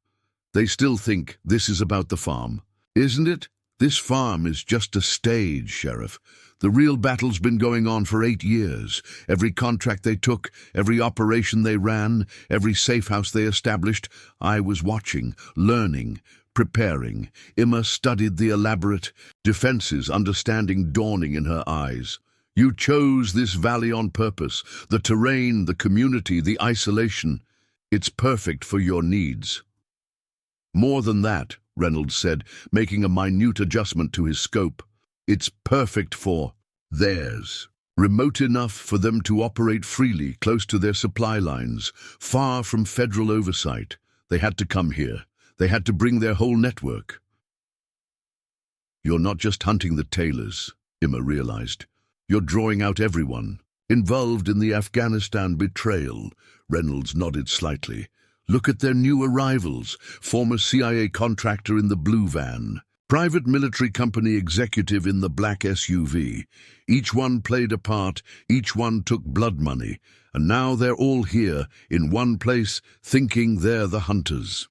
They still think this is about the farm. Isn't it? This farm is just a stage, Sheriff. The real battle's been going on for 8 years. Every contract they took, every operation they ran, every safe house they established, I was watching, learning, preparing. Emma studied the elaborate defenses, understanding dawning in her eyes. You chose this valley on purpose. The terrain, the community, the isolation. It's perfect for your needs." "More than that," Reynolds said, making a minute adjustment to his scope. "It's perfect for theirs. Remote enough for them to operate freely, close to their supply lines, far from federal oversight. They had to come here. They had to bring their whole network." "You're not just hunting the Taylors," Emma realized. "You're drawing out everyone involved in the Afghanistan betrayal." Reynolds nodded slightly. "Look at their new arrivals. Former CIA contractor in the blue van. Private military company executive in the black SUV. Each one played a part, each one took blood money. And now they're all here, in one place, thinking they're the hunters."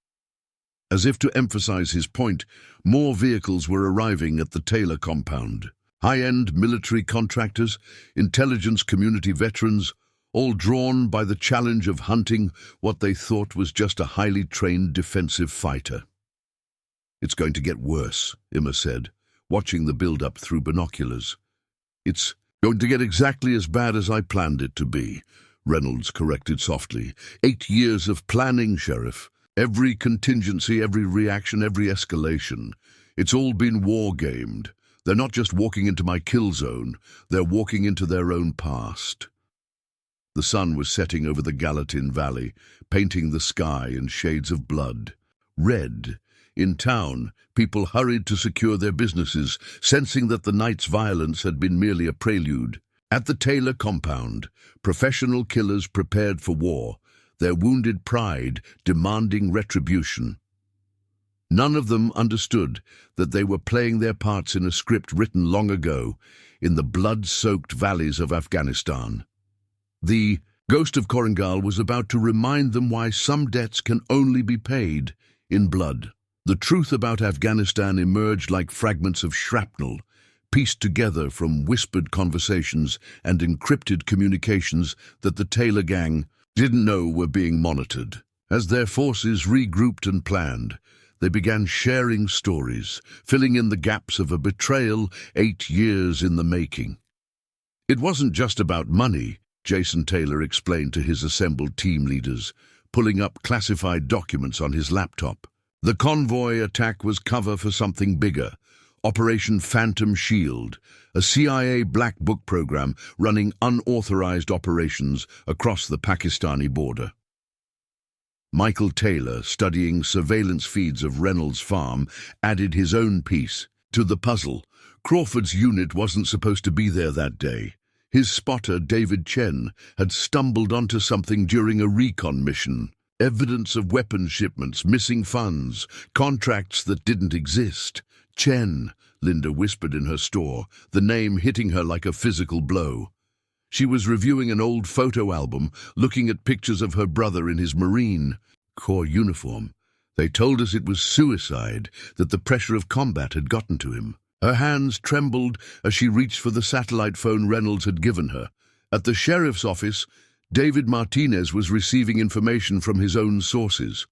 As if to emphasize his point, more vehicles were arriving at the Taylor compound. High-end military contractors, intelligence community veterans, all drawn by the challenge of hunting what they thought was just a highly trained defensive fighter. "It's going to get worse," Emma said, watching the build-up through binoculars. "It's going to get exactly as bad as I planned it to be," Reynolds corrected softly. 8 years of planning, Sheriff. Every contingency, every reaction, every escalation. It's all been war-gamed. They're not just walking into my kill zone, they're walking into their own past." The sun was setting over the Gallatin Valley, painting the sky in shades of blood. Red, In town, people hurried to secure their businesses, sensing that the night's violence had been merely a prelude. At the Taylor compound, professional killers prepared for war, their wounded pride demanding retribution. None of them understood that they were playing their parts in a script written long ago in the blood-soaked valleys of Afghanistan. The ghost of Korengal was about to remind them why some debts can only be paid in blood. The truth about Afghanistan emerged like fragments of shrapnel, pieced together from whispered conversations and encrypted communications that the Taylor gang didn't know were being monitored. As their forces regrouped and planned, they began sharing stories, filling in the gaps of a betrayal 8 years in the making. It wasn't just about money, Jason Taylor explained to his assembled team leaders, pulling up classified documents on his laptop. The convoy attack was cover for something bigger, Operation Phantom Shield, a CIA Black Book program running unauthorized operations across the Pakistani border. Michael Taylor, studying surveillance feeds of Reynolds' farm, added his own piece to the puzzle. Crawford's unit wasn't supposed to be there that day. His spotter, David Chen, had stumbled onto something during a recon mission. Evidence of weapons shipments, missing funds, contracts that didn't exist. Chen, Linda whispered in her store, the name hitting her like a physical blow. She was reviewing an old photo album, looking at pictures of her brother in his Marine Corps uniform. They told us it was suicide, that the pressure of combat had gotten to him. Her hands trembled as she reached for the satellite phone Reynolds had given her. At the sheriff's office, David Martinez was receiving information from his own sources.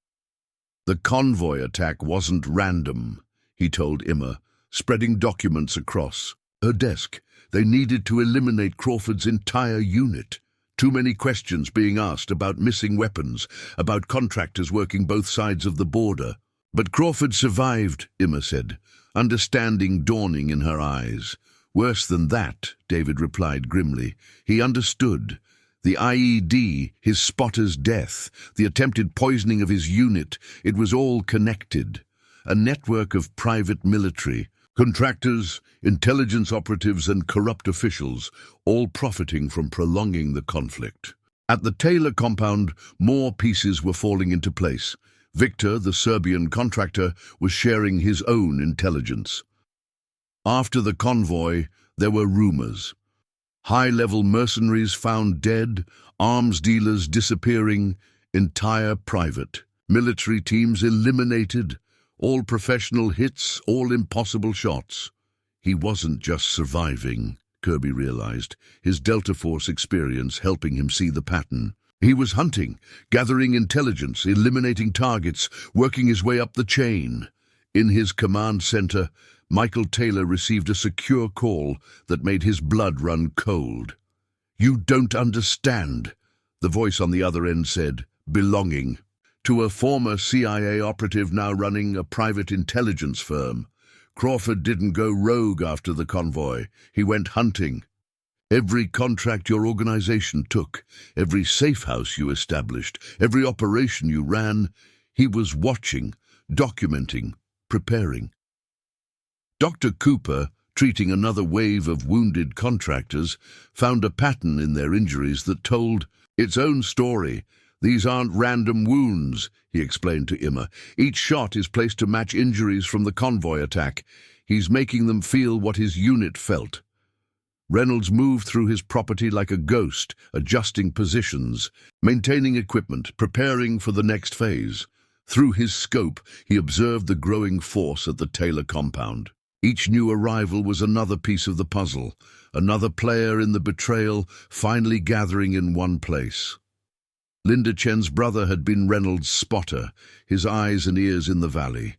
The convoy attack wasn't random, he told Emma, spreading documents across her desk. They needed to eliminate Crawford's entire unit. Too many questions being asked about missing weapons, about contractors working both sides of the border. But Crawford survived, Emma said, understanding dawning in her eyes. Worse than that, David replied grimly. He understood. The IED, his spotter's death, the attempted poisoning of his unit, it was all connected. A network of private military, contractors, intelligence operatives and corrupt officials, all profiting from prolonging the conflict. At the Taylor compound, more pieces were falling into place. Victor, the Serbian contractor, was sharing his own intelligence. After the convoy, there were rumors. High-level mercenaries found dead, arms dealers disappearing, entire private military teams eliminated, all professional hits, all impossible shots. He wasn't just surviving, Kirby realized, his Delta Force experience helping him see the pattern. He was hunting, gathering intelligence, eliminating targets, working his way up the chain. In his command center, Michael Taylor received a secure call that made his blood run cold. "You don't understand," the voice on the other end said, belonging to a former CIA operative now running a private intelligence firm. Crawford didn't go rogue after the convoy. He went hunting. Every contract your organization took, every safe house you established, every operation you ran, he was watching, documenting, preparing. Dr. Cooper, treating another wave of wounded contractors, found a pattern in their injuries that told its own story. "These aren't random wounds," he explained to Emma. "Each shot is placed to match injuries from the convoy attack. He's making them feel what his unit felt." Reynolds moved through his property like a ghost, adjusting positions, maintaining equipment, preparing for the next phase. Through his scope, he observed the growing force at the Taylor compound. Each new arrival was another piece of the puzzle, another player in the betrayal finally gathering in one place. Linda Chen's brother had been Reynolds' spotter, his eyes and ears in the valley.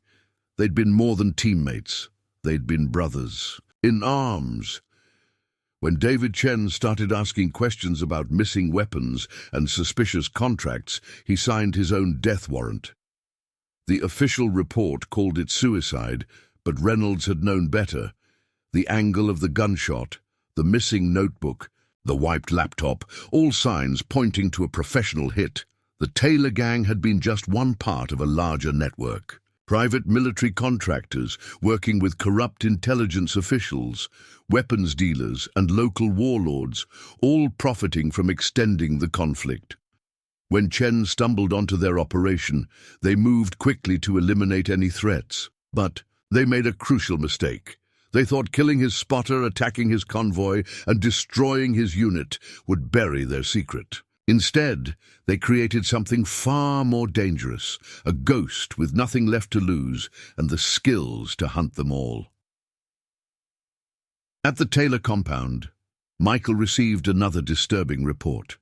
They'd been more than teammates. They'd been brothers. In arms. When David Chen started asking questions about missing weapons and suspicious contracts, he signed his own death warrant. The official report called it suicide, but Reynolds had known better. The angle of the gunshot, the missing notebook, the wiped laptop, all signs pointing to a professional hit. The Taylor gang had been just one part of a larger network. Private military contractors working with corrupt intelligence officials, weapons dealers and local warlords, all profiting from extending the conflict. When Chen stumbled onto their operation, they moved quickly to eliminate any threats. But they made a crucial mistake. They thought killing his spotter, attacking his convoy, and destroying his unit would bury their secret. Instead, they created something far more dangerous, a ghost with nothing left to lose and the skills to hunt them all. At the Taylor compound, Michael received another disturbing report.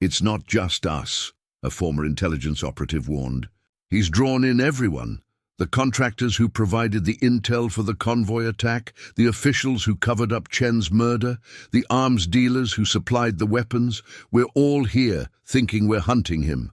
"It's not just us," a former intelligence operative warned. "He's drawn in everyone. The contractors who provided the intel for the convoy attack, the officials who covered up Chen's murder, the arms dealers who supplied the weapons. We're all here thinking we're hunting him."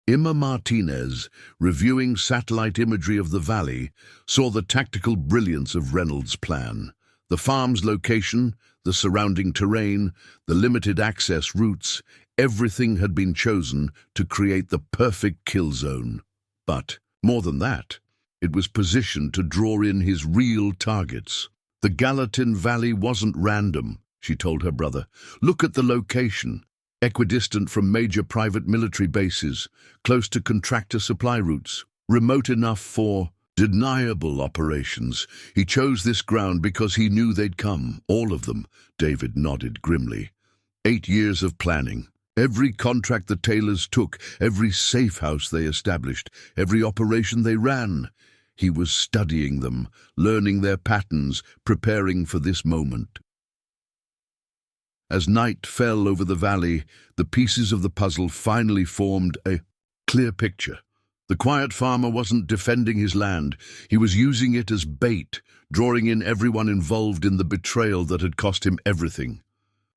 Emma Martinez, reviewing satellite imagery of the valley, saw the tactical brilliance of Reynolds' plan. The farm's location, the surrounding terrain, the limited access routes, everything had been chosen to create the perfect kill zone. But, more than that, it was positioned to draw in his real targets. The Gallatin Valley wasn't random, she told her brother. "Look at the location. Equidistant from major private military bases, close to contractor supply routes, remote enough for deniable operations. He chose this ground because he knew they'd come, all of them." David nodded grimly. 8 years of planning. Every contract the Taylors took, every safe house they established, every operation they ran. He was studying them, learning their patterns, preparing for this moment. As night fell over the valley, the pieces of the puzzle finally formed a clear picture. The quiet farmer wasn't defending his land. He was using it as bait, drawing in everyone involved in the betrayal that had cost him everything.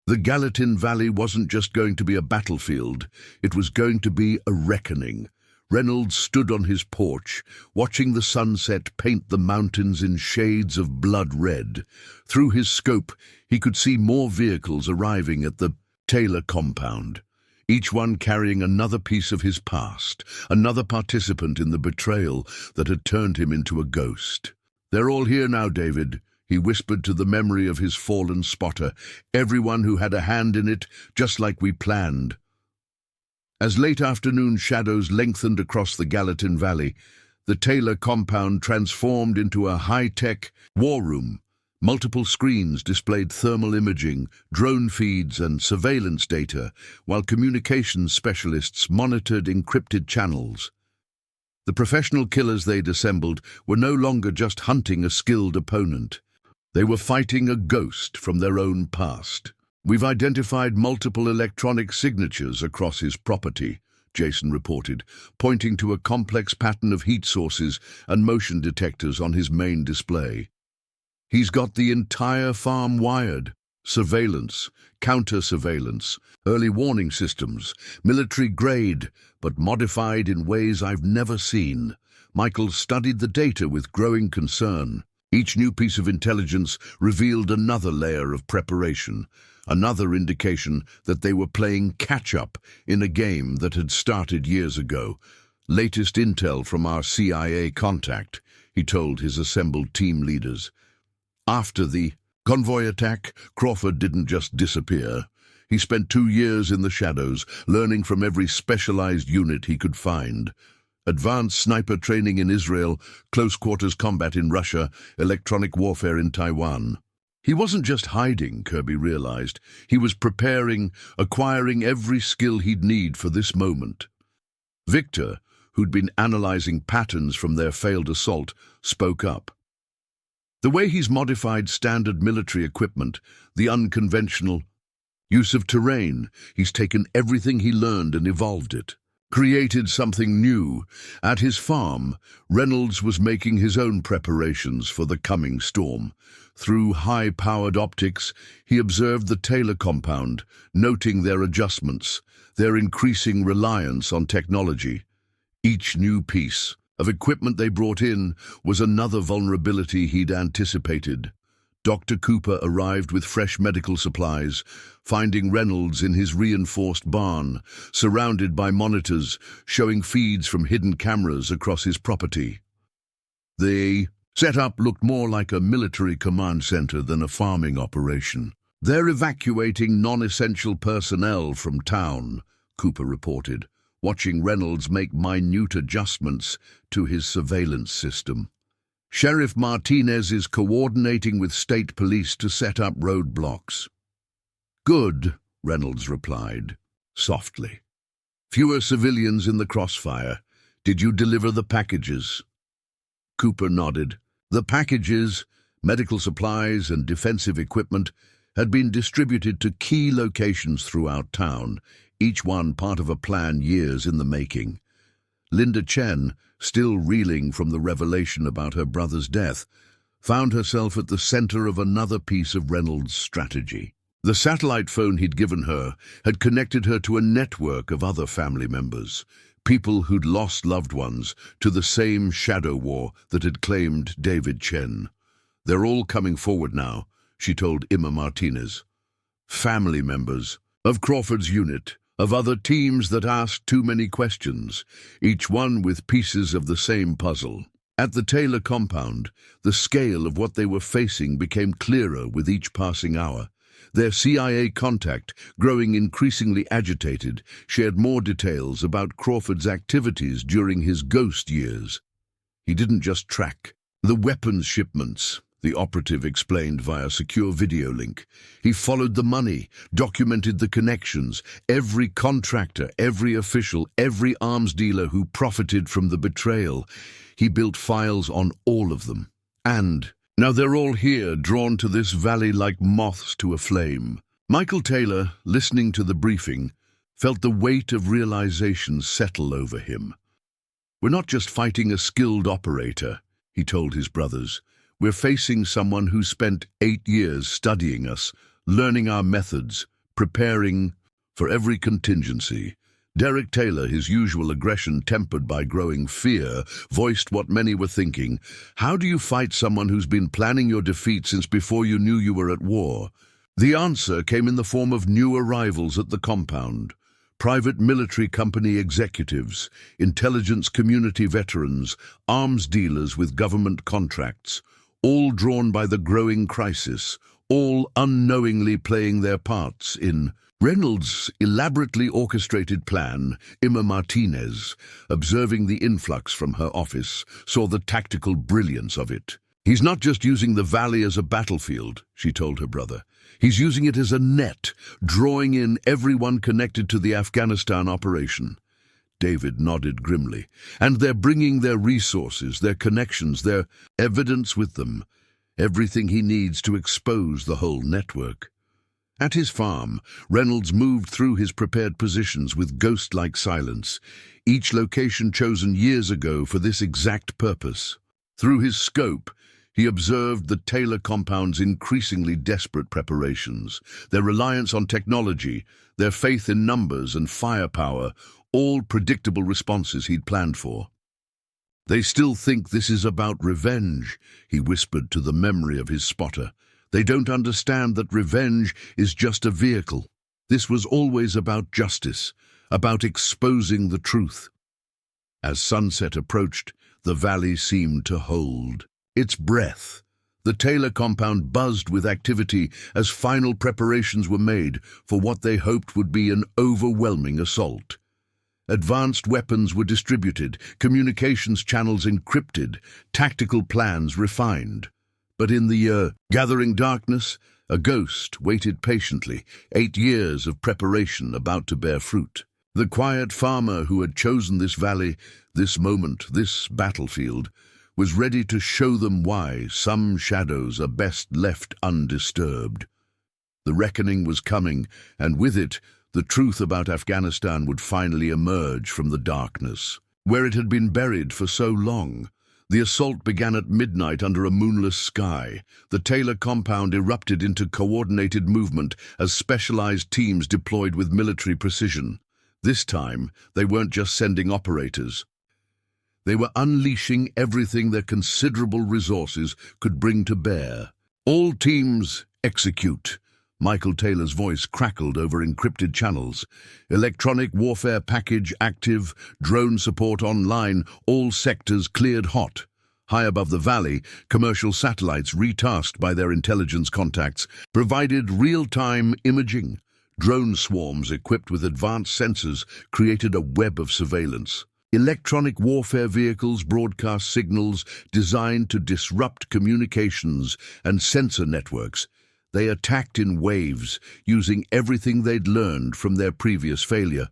The Gallatin Valley wasn't just going to be a battlefield. It was going to be a reckoning. Reynolds stood on his porch, watching the sunset paint the mountains in shades of blood red. Through his scope, he could see more vehicles arriving at the Taylor compound, each one carrying another piece of his past, another participant in the betrayal that had turned him into a ghost. "They're all here now, David," he whispered to the memory of his fallen spotter. "Everyone who had a hand in it, just like we planned." As late afternoon shadows lengthened across the Gallatin Valley, the Taylor compound transformed into a high-tech war room. Multiple screens displayed thermal imaging, drone feeds and surveillance data, while communications specialists monitored encrypted channels. The professional killers they'd assembled were no longer just hunting a skilled opponent. They were fighting a ghost from their own past. "We've identified multiple electronic signatures across his property," Jason reported, pointing to a complex pattern of heat sources and motion detectors on his main display. "He's got the entire farm wired. Surveillance, counter-surveillance, early warning systems, military-grade, but modified in ways I've never seen." Michael studied the data with growing concern. Each new piece of intelligence revealed another layer of preparation, another indication that they were playing catch-up in a game that had started years ago. "Latest intel from our CIA contact," he told his assembled team leaders. After the convoy attack, Crawford didn't just disappear. He spent 2 years in the shadows, learning from every specialized unit he could find. Advanced sniper training in Israel, close-quarters combat in Russia, electronic warfare in Taiwan. He wasn't just hiding, Kirby realized. He was preparing, acquiring every skill he'd need for this moment. Victor, who'd been analyzing patterns from their failed assault, spoke up. "The way he's modified standard military equipment, the unconventional use of terrain, he's taken everything he learned and evolved it. Created something new. At his farm, Reynolds was making his own preparations for the coming storm. Through high-powered optics, he observed the Taylor compound, noting their adjustments, their increasing reliance on technology. Each new piece of equipment they brought in was another vulnerability he'd anticipated. Dr. Cooper arrived with fresh medical supplies, finding Reynolds in his reinforced barn, surrounded by monitors showing feeds from hidden cameras across his property. The setup looked more like a military command center than a farming operation. "They're evacuating non-essential personnel from town," Cooper reported, watching Reynolds make minute adjustments to his surveillance system. "Sheriff Martinez is coordinating with state police to set up roadblocks." "Good," Reynolds replied, softly. "Fewer civilians in the crossfire. Did you deliver the packages?" Cooper nodded. The packages, medical supplies and defensive equipment, had been distributed to key locations throughout town, each one part of a plan years in the making. Linda Chen, still reeling from the revelation about her brother's death, found herself at the center of another piece of Reynolds' strategy. The satellite phone he'd given her had connected her to a network of other family members, people who'd lost loved ones to the same shadow war that had claimed David Chen. "They're all coming forward now," she told Emma Martinez. "Family members of Crawford's unit, of other teams that asked too many questions, each one with pieces of the same puzzle." At the Taylor compound, the scale of what they were facing became clearer with each passing hour. Their CIA contact, growing increasingly agitated, shared more details about Crawford's activities during his ghost years. He didn't just track the weapons shipments, the operative explained via secure video link. He followed the money, documented the connections, every contractor, every official, every arms dealer who profited from the betrayal. He built files on all of them. And now they're all here, drawn to this valley like moths to a flame. Michael Taylor, listening to the briefing, felt the weight of realization settle over him. "We're not just fighting a skilled operator," he told his brothers. "We're facing someone who spent 8 years studying us, learning our methods, preparing for every contingency." Derek Taylor, his usual aggression tempered by growing fear, voiced what many were thinking. "How do you fight someone who's been planning your defeat since before you knew you were at war?" The answer came in the form of new arrivals at the compound. Private military company executives, intelligence community veterans, arms dealers with government contracts, all drawn by the growing crisis, all unknowingly playing their parts in Reynolds' elaborately orchestrated plan. Emma Martinez, observing the influx from her office, saw the tactical brilliance of it. "He's not just using the valley as a battlefield," she told her brother. "He's using it as a net, drawing in everyone connected to the Afghanistan operation." David nodded grimly. "And they're bringing their resources, their connections, their evidence with them. Everything he needs to expose the whole network." At his farm, Reynolds moved through his prepared positions with ghost-like silence, each location chosen years ago for this exact purpose. Through his scope, he observed the Taylor compound's increasingly desperate preparations, their reliance on technology, their faith in numbers and firepower, all predictable responses he'd planned for. "They still think this is about revenge," he whispered to the memory of his spotter. "They don't understand that revenge is just a vehicle. This was always about justice, about exposing the truth." As sunset approached, the valley seemed to hold its breath. The Taylor compound buzzed with activity as final preparations were made for what they hoped would be an overwhelming assault. Advanced weapons were distributed, communications channels encrypted, tactical plans refined. But in the gathering darkness, a ghost waited patiently, 8 years of preparation about to bear fruit. The quiet farmer who had chosen this valley, this moment, this battlefield, was ready to show them why some shadows are best left undisturbed. The reckoning was coming, and with it, the truth about Afghanistan would finally emerge from the darkness, where it had been buried for so long. The assault began at midnight under a moonless sky. The Taylor compound erupted into coordinated movement as specialized teams deployed with military precision. This time, they weren't just sending operators. They were unleashing everything their considerable resources could bring to bear. All teams, execute. Michael Taylor's voice crackled over encrypted channels. Electronic warfare package active, drone support online, all sectors cleared hot. High above the valley, commercial satellites retasked by their intelligence contacts provided real-time imaging. Drone swarms equipped with advanced sensors created a web of surveillance. Electronic warfare vehicles broadcast signals designed to disrupt communications and sensor networks. They attacked in waves, using everything they'd learned from their previous failure.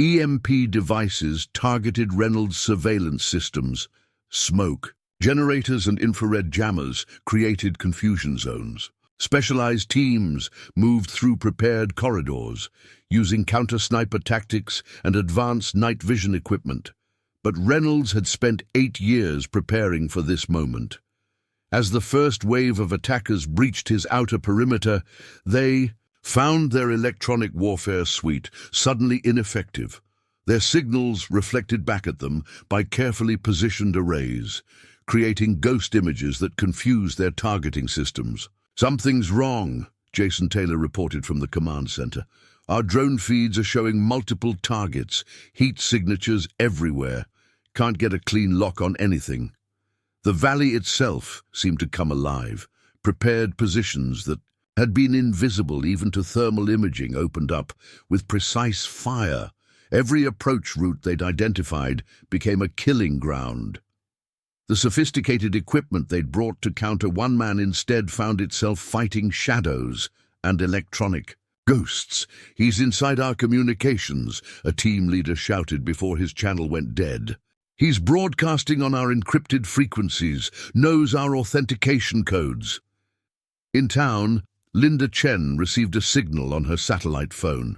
EMP devices targeted Reynolds' surveillance systems. Smoke, generators and infrared jammers created confusion zones. Specialized teams moved through prepared corridors, using counter-sniper tactics and advanced night vision equipment. But Reynolds had spent 8 years preparing for this moment. As the first wave of attackers breached his outer perimeter, they found their electronic warfare suite suddenly ineffective. Their signals reflected back at them by carefully positioned arrays, creating ghost images that confused their targeting systems. "Something's wrong," Jason Taylor reported from the command center. "Our drone feeds are showing multiple targets, heat signatures everywhere. Can't get a clean lock on anything." The valley itself seemed to come alive. Prepared positions that had been invisible even to thermal imaging opened up with precise fire. Every approach route they'd identified became a killing ground. The sophisticated equipment they'd brought to counter one man instead found itself fighting shadows and electronic ghosts. "He's inside our communications," a team leader shouted before his channel went dead. "He's broadcasting on our encrypted frequencies, knows our authentication codes." In town, Linda Chen received a signal on her satellite phone.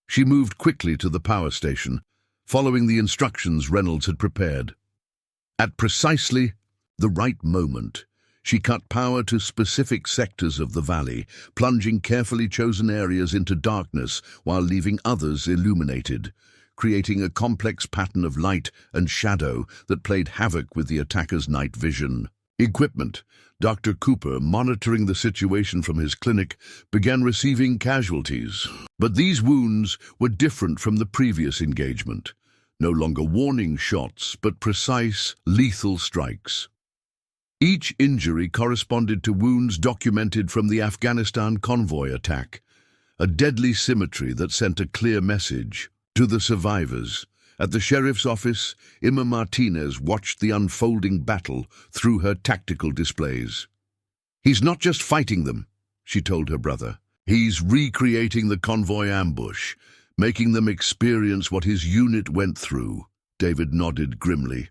She moved quickly to the power station, following the instructions Reynolds had prepared. At precisely the right moment, she cut power to specific sectors of the valley, plunging carefully chosen areas into darkness while leaving others illuminated, creating a complex pattern of light and shadow that played havoc with the attacker's night vision. Equipment. Dr. Cooper, monitoring the situation from his clinic, began receiving casualties. But these wounds were different from the previous engagement. No longer warning shots, but precise, lethal strikes. Each injury corresponded to wounds documented from the Afghanistan convoy attack, a deadly symmetry that sent a clear message to the survivors. At the sheriff's office, Emma Martinez watched the unfolding battle through her tactical displays. "He's not just fighting them," she told her brother. "He's recreating the convoy ambush, making them experience what his unit went through." David nodded grimly.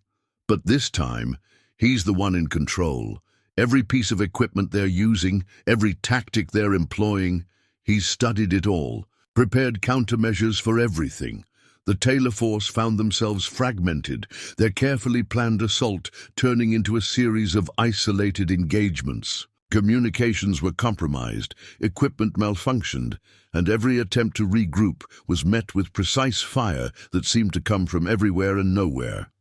"But this time, he's the one in control. Every piece of equipment they're using, every tactic they're employing, he's studied it all, prepared countermeasures for everything." The Taylor force found themselves fragmented, their carefully planned assault turning into a series of isolated engagements. Communications were compromised, equipment malfunctioned, and every attempt to regroup was met with precise fire that seemed to come from everywhere and nowhere.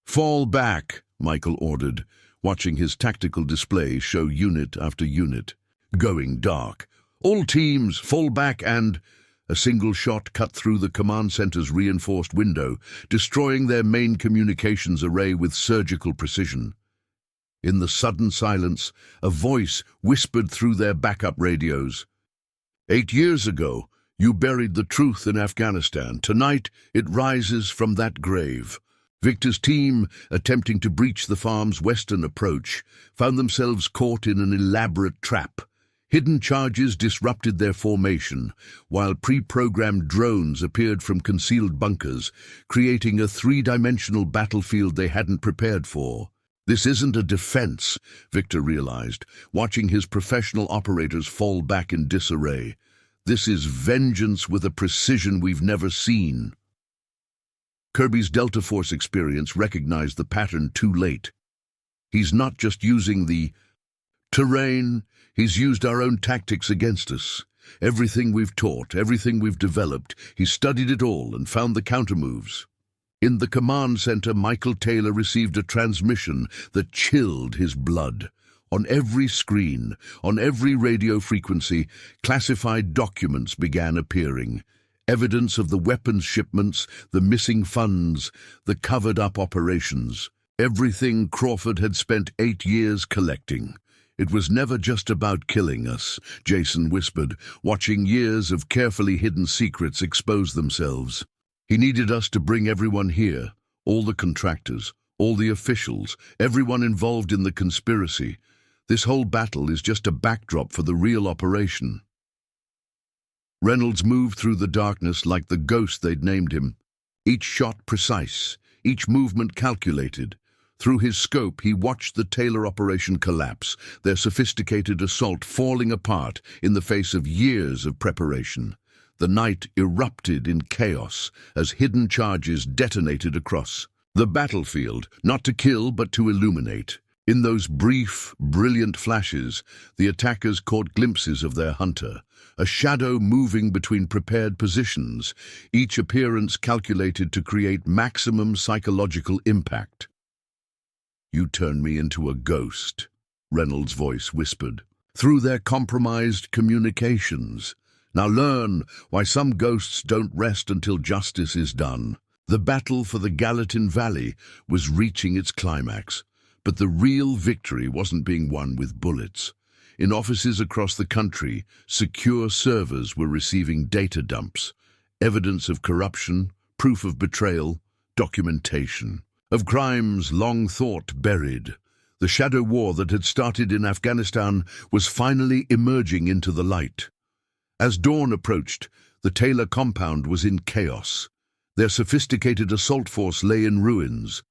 "Fall back," Michael ordered, watching his tactical display show unit after unit. "Going dark. All teams, fall back and—" A single shot cut through the command center's reinforced window, destroying their main communications array with surgical precision. In the sudden silence, a voice whispered through their backup radios. 8 years ago, you buried the truth in Afghanistan. Tonight, it rises from that grave." Victor's team, attempting to breach the farm's western approach, found themselves caught in an elaborate trap. Hidden charges disrupted their formation, while pre-programmed drones appeared from concealed bunkers, creating a 3-dimensional battlefield they hadn't prepared for. "This isn't a defense," Victor realized, watching his professional operators fall back in disarray. "This is vengeance with a precision we've never seen." Kirby's Delta Force experience recognized the pattern too late. He's not just using the terrain, he's used our own tactics against us. Everything we've taught, everything we've developed, he studied it all and found the countermoves. In the command center, Michael Taylor received a transmission that chilled his blood. On every screen, on every radio frequency, classified documents began appearing. Evidence of the weapons shipments, the missing funds, the covered-up operations. Everything Crawford had spent 8 years collecting. It was never just about killing us, Jason whispered, watching years of carefully hidden secrets expose themselves. He needed us to bring everyone here, all the contractors, all the officials, everyone involved in the conspiracy. This whole battle is just a backdrop for the real operation. Reynolds moved through the darkness like the ghost they'd named him. Each shot precise, each movement calculated. Through his scope, he watched the Taylor operation collapse, their sophisticated assault falling apart in the face of years of preparation. The night erupted in chaos as hidden charges detonated across the battlefield, not to kill but to illuminate. In those brief, brilliant flashes, the attackers caught glimpses of their hunter, a shadow moving between prepared positions, each appearance calculated to create maximum psychological impact. "You turn me into a ghost," Reynolds' voice whispered, "through their compromised communications. Now learn why some ghosts don't rest until justice is done." The battle for the Gallatin Valley was reaching its climax, but the real victory wasn't being won with bullets. In offices across the country, secure servers were receiving data dumps, evidence of corruption, proof of betrayal, documentation of crimes long thought buried. The shadow war that had started in Afghanistan was finally emerging into the light. As dawn approached, the Taylor compound was in chaos. Their sophisticated assault force lay in ruins,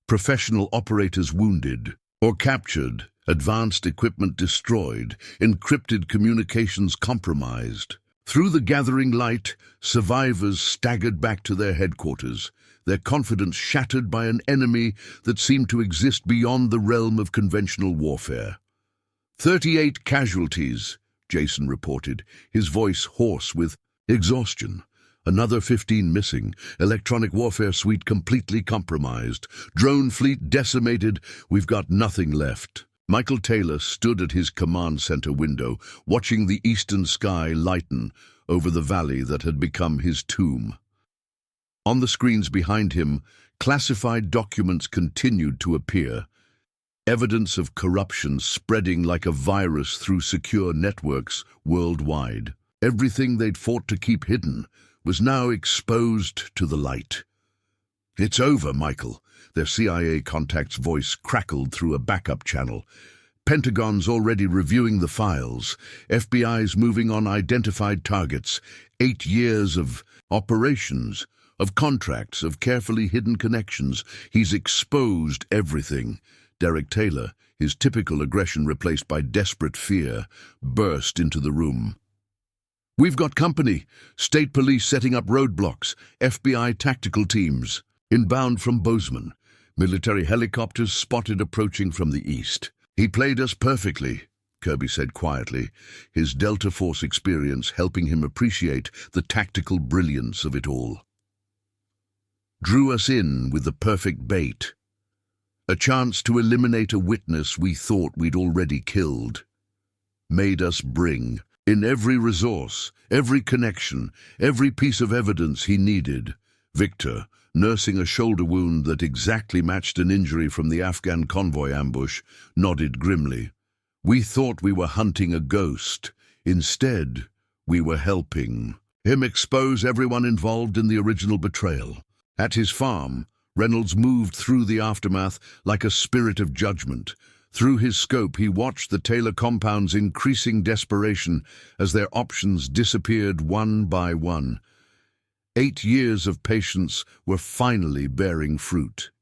professional operators wounded or captured, advanced equipment destroyed, encrypted communications compromised. Through the gathering light, survivors staggered back to their headquarters, their confidence shattered by an enemy that seemed to exist beyond the realm of conventional warfare. 38 casualties, Jason reported, his voice hoarse with exhaustion. Another 15 missing, electronic warfare suite completely compromised, drone fleet decimated, we've got nothing left. Michael Taylor stood at his command center window, watching the eastern sky lighten over the valley that had become his tomb. On the screens behind him, classified documents continued to appear, evidence of corruption spreading like a virus through secure networks worldwide. Everything they'd fought to keep hidden was now exposed to the light. "It's over, Michael," their CIA contact's voice crackled through a backup channel. "Pentagon's already reviewing the files. FBI's moving on identified targets. 8 years of operations, of contracts, of carefully hidden connections. He's exposed everything." Derek Taylor, his typical aggression replaced by desperate fear, burst into the room. "We've got company. State police setting up roadblocks. FBI tactical teams. Inbound from Bozeman. Military helicopters spotted approaching from the east." "He played us perfectly," Kirby said quietly, his Delta Force experience helping him appreciate the tactical brilliance of it all. "Drew us in with the perfect bait. A chance to eliminate a witness we thought we'd already killed. Made us bring in every resource, every connection, every piece of evidence he needed. Victor, nursing a shoulder wound that exactly matched an injury from the Afghan convoy ambush, nodded grimly. We thought we were hunting a ghost. Instead, we were helping him expose everyone involved in the original betrayal. At his farm, Reynolds moved through the aftermath like a spirit of judgment. Through his scope, he watched the Taylor compound's increasing desperation as their options disappeared one by one. 8 years of patience were finally bearing fruit.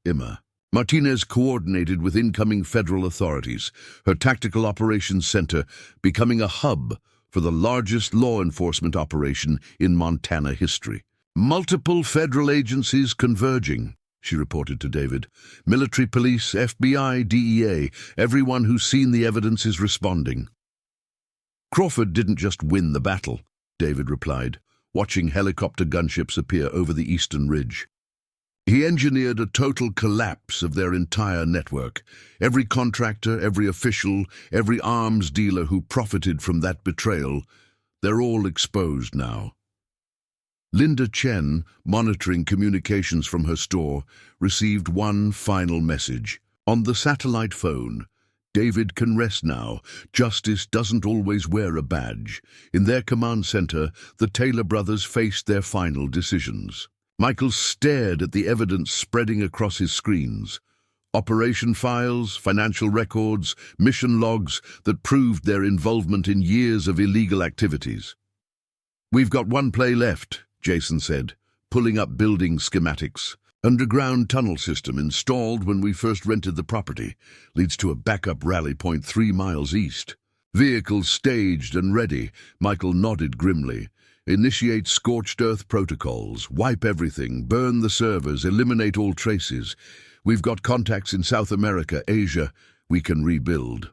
Martinez coordinated with incoming federal authorities, her tactical operations center becoming a hub for the largest law enforcement operation in Montana history. "Multiple federal agencies converging," she reported to David. "Military police, FBI, DEA, everyone who's seen the evidence is responding." "Crawford didn't just win the battle," David replied, watching helicopter gunships appear over the eastern ridge. He engineered a total collapse of their entire network. Every contractor, every official, every arms dealer who profited from that betrayal, they're all exposed now. Linda Chen, monitoring communications from her store, received one final message. On the satellite phone, "David can rest now. Justice doesn't always wear a badge." In their command center, the Taylor brothers faced their final decisions. Michael stared at the evidence spreading across his screens. Operation files, financial records, mission logs that proved their involvement in years of illegal activities. "We've got one play left," Jason said, pulling up building schematics. "Underground tunnel system installed when we first rented the property. Leads to a backup rally point 3 miles east. Vehicles staged and ready." Michael nodded grimly. "Initiate scorched earth protocols. Wipe everything. Burn the servers. Eliminate all traces. We've got contacts in South America, Asia. We can rebuild."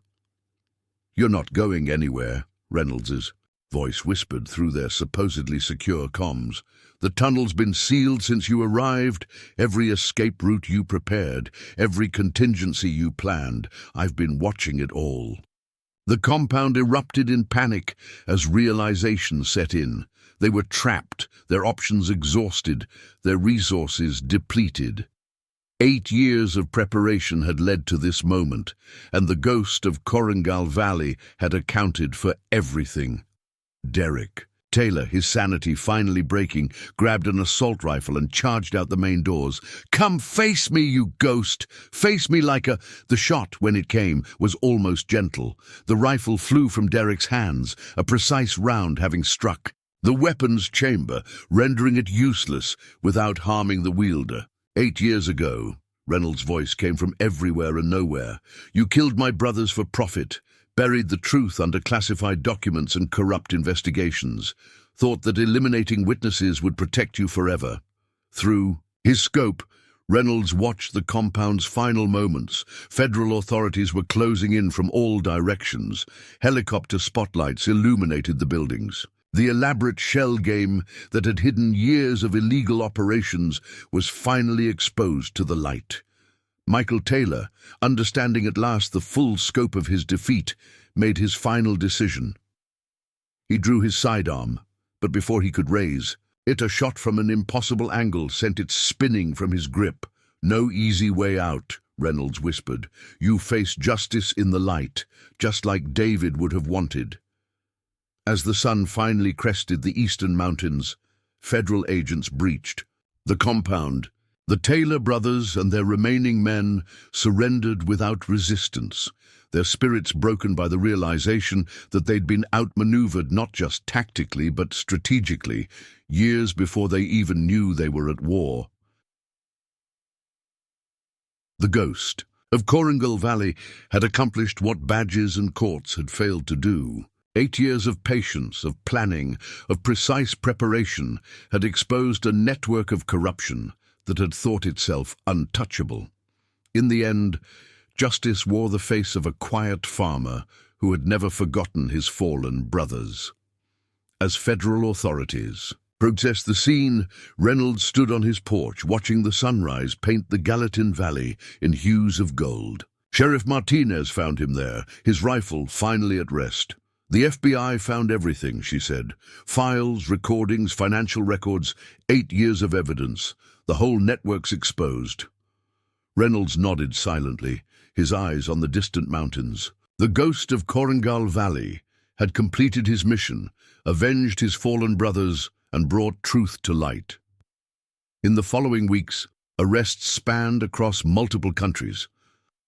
"You're not going anywhere," Reynolds's voice whispered through their supposedly secure comms. "The tunnel's been sealed since you arrived. Every escape route you prepared, every contingency you planned. I've been watching it all." The compound erupted in panic as realization set in. They were trapped, their options exhausted, their resources depleted. 8 years of preparation had led to this moment, and the ghost of Gallatin Valley had accounted for everything. Derek Taylor, his sanity finally breaking, grabbed an assault rifle and charged out the main doors. "Come face me, you ghost! Face me like a—" The shot, when it came, was almost gentle. The rifle flew from Derek's hands, a precise round having struck the weapon's chamber, rendering it useless without harming the wielder. "8 years ago," Reynolds' voice came from everywhere and nowhere, "you killed my brothers for profit. Buried the truth under classified documents and corrupt investigations. Thought that eliminating witnesses would protect you forever." Through his scope, Reynolds watched the compound's final moments. Federal authorities were closing in from all directions. Helicopter spotlights illuminated the buildings. The elaborate shell game that had hidden years of illegal operations was finally exposed to the light. Michael Taylor, understanding at last the full scope of his defeat, made his final decision. He drew his sidearm, but before he could raise it, a shot from an impossible angle sent it spinning from his grip. "No easy way out," Reynolds whispered. "You face justice in the light, just like David would have wanted." As the sun finally crested the eastern mountains, federal agents breached the compound. The Taylor brothers and their remaining men surrendered without resistance, their spirits broken by the realization that they'd been outmaneuvered not just tactically but strategically, years before they even knew they were at war. The ghost of Gallatin Valley had accomplished what badges and courts had failed to do. 8 years of patience, of planning, of precise preparation had exposed a network of corruption that had thought itself untouchable. In the end, justice wore the face of a quiet farmer who had never forgotten his fallen brothers. As federal authorities processed the scene, Reynolds stood on his porch watching the sunrise paint the Gallatin Valley in hues of gold. Sheriff Martinez found him there, his rifle finally at rest. "The FBI found everything," she said. "Files, recordings, financial records, 8 years of evidence. The whole network's exposed." Reynolds nodded silently, his eyes on the distant mountains. The ghost of Gallatin Valley had completed his mission, avenged his fallen brothers, and brought truth to light. In the following weeks, arrests spanned across multiple countries.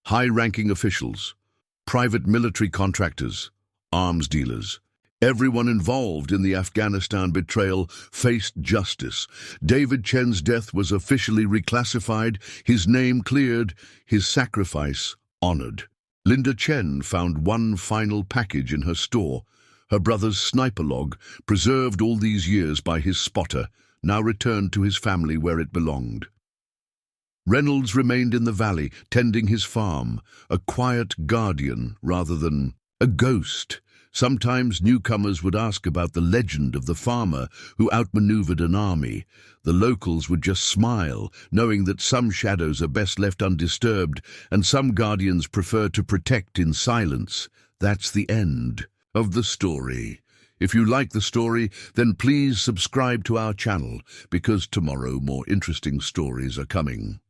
High-ranking officials, private military contractors, arms dealers. Everyone involved in the Afghanistan betrayal faced justice. David Chen's death was officially reclassified, his name cleared, his sacrifice honored. Linda Chen found one final package in her store, her brother's sniper log, preserved all these years by his spotter, now returned to his family where it belonged. Reynolds remained in the valley, tending his farm, a quiet guardian rather than a ghost, Sometimes newcomers would ask about the legend of the farmer who outmaneuvered an army. The locals would just smile, knowing that some shadows are best left undisturbed and some guardians prefer to protect in silence. That's the end of the story. If you like the story, then please subscribe to our channel, because tomorrow more interesting stories are coming.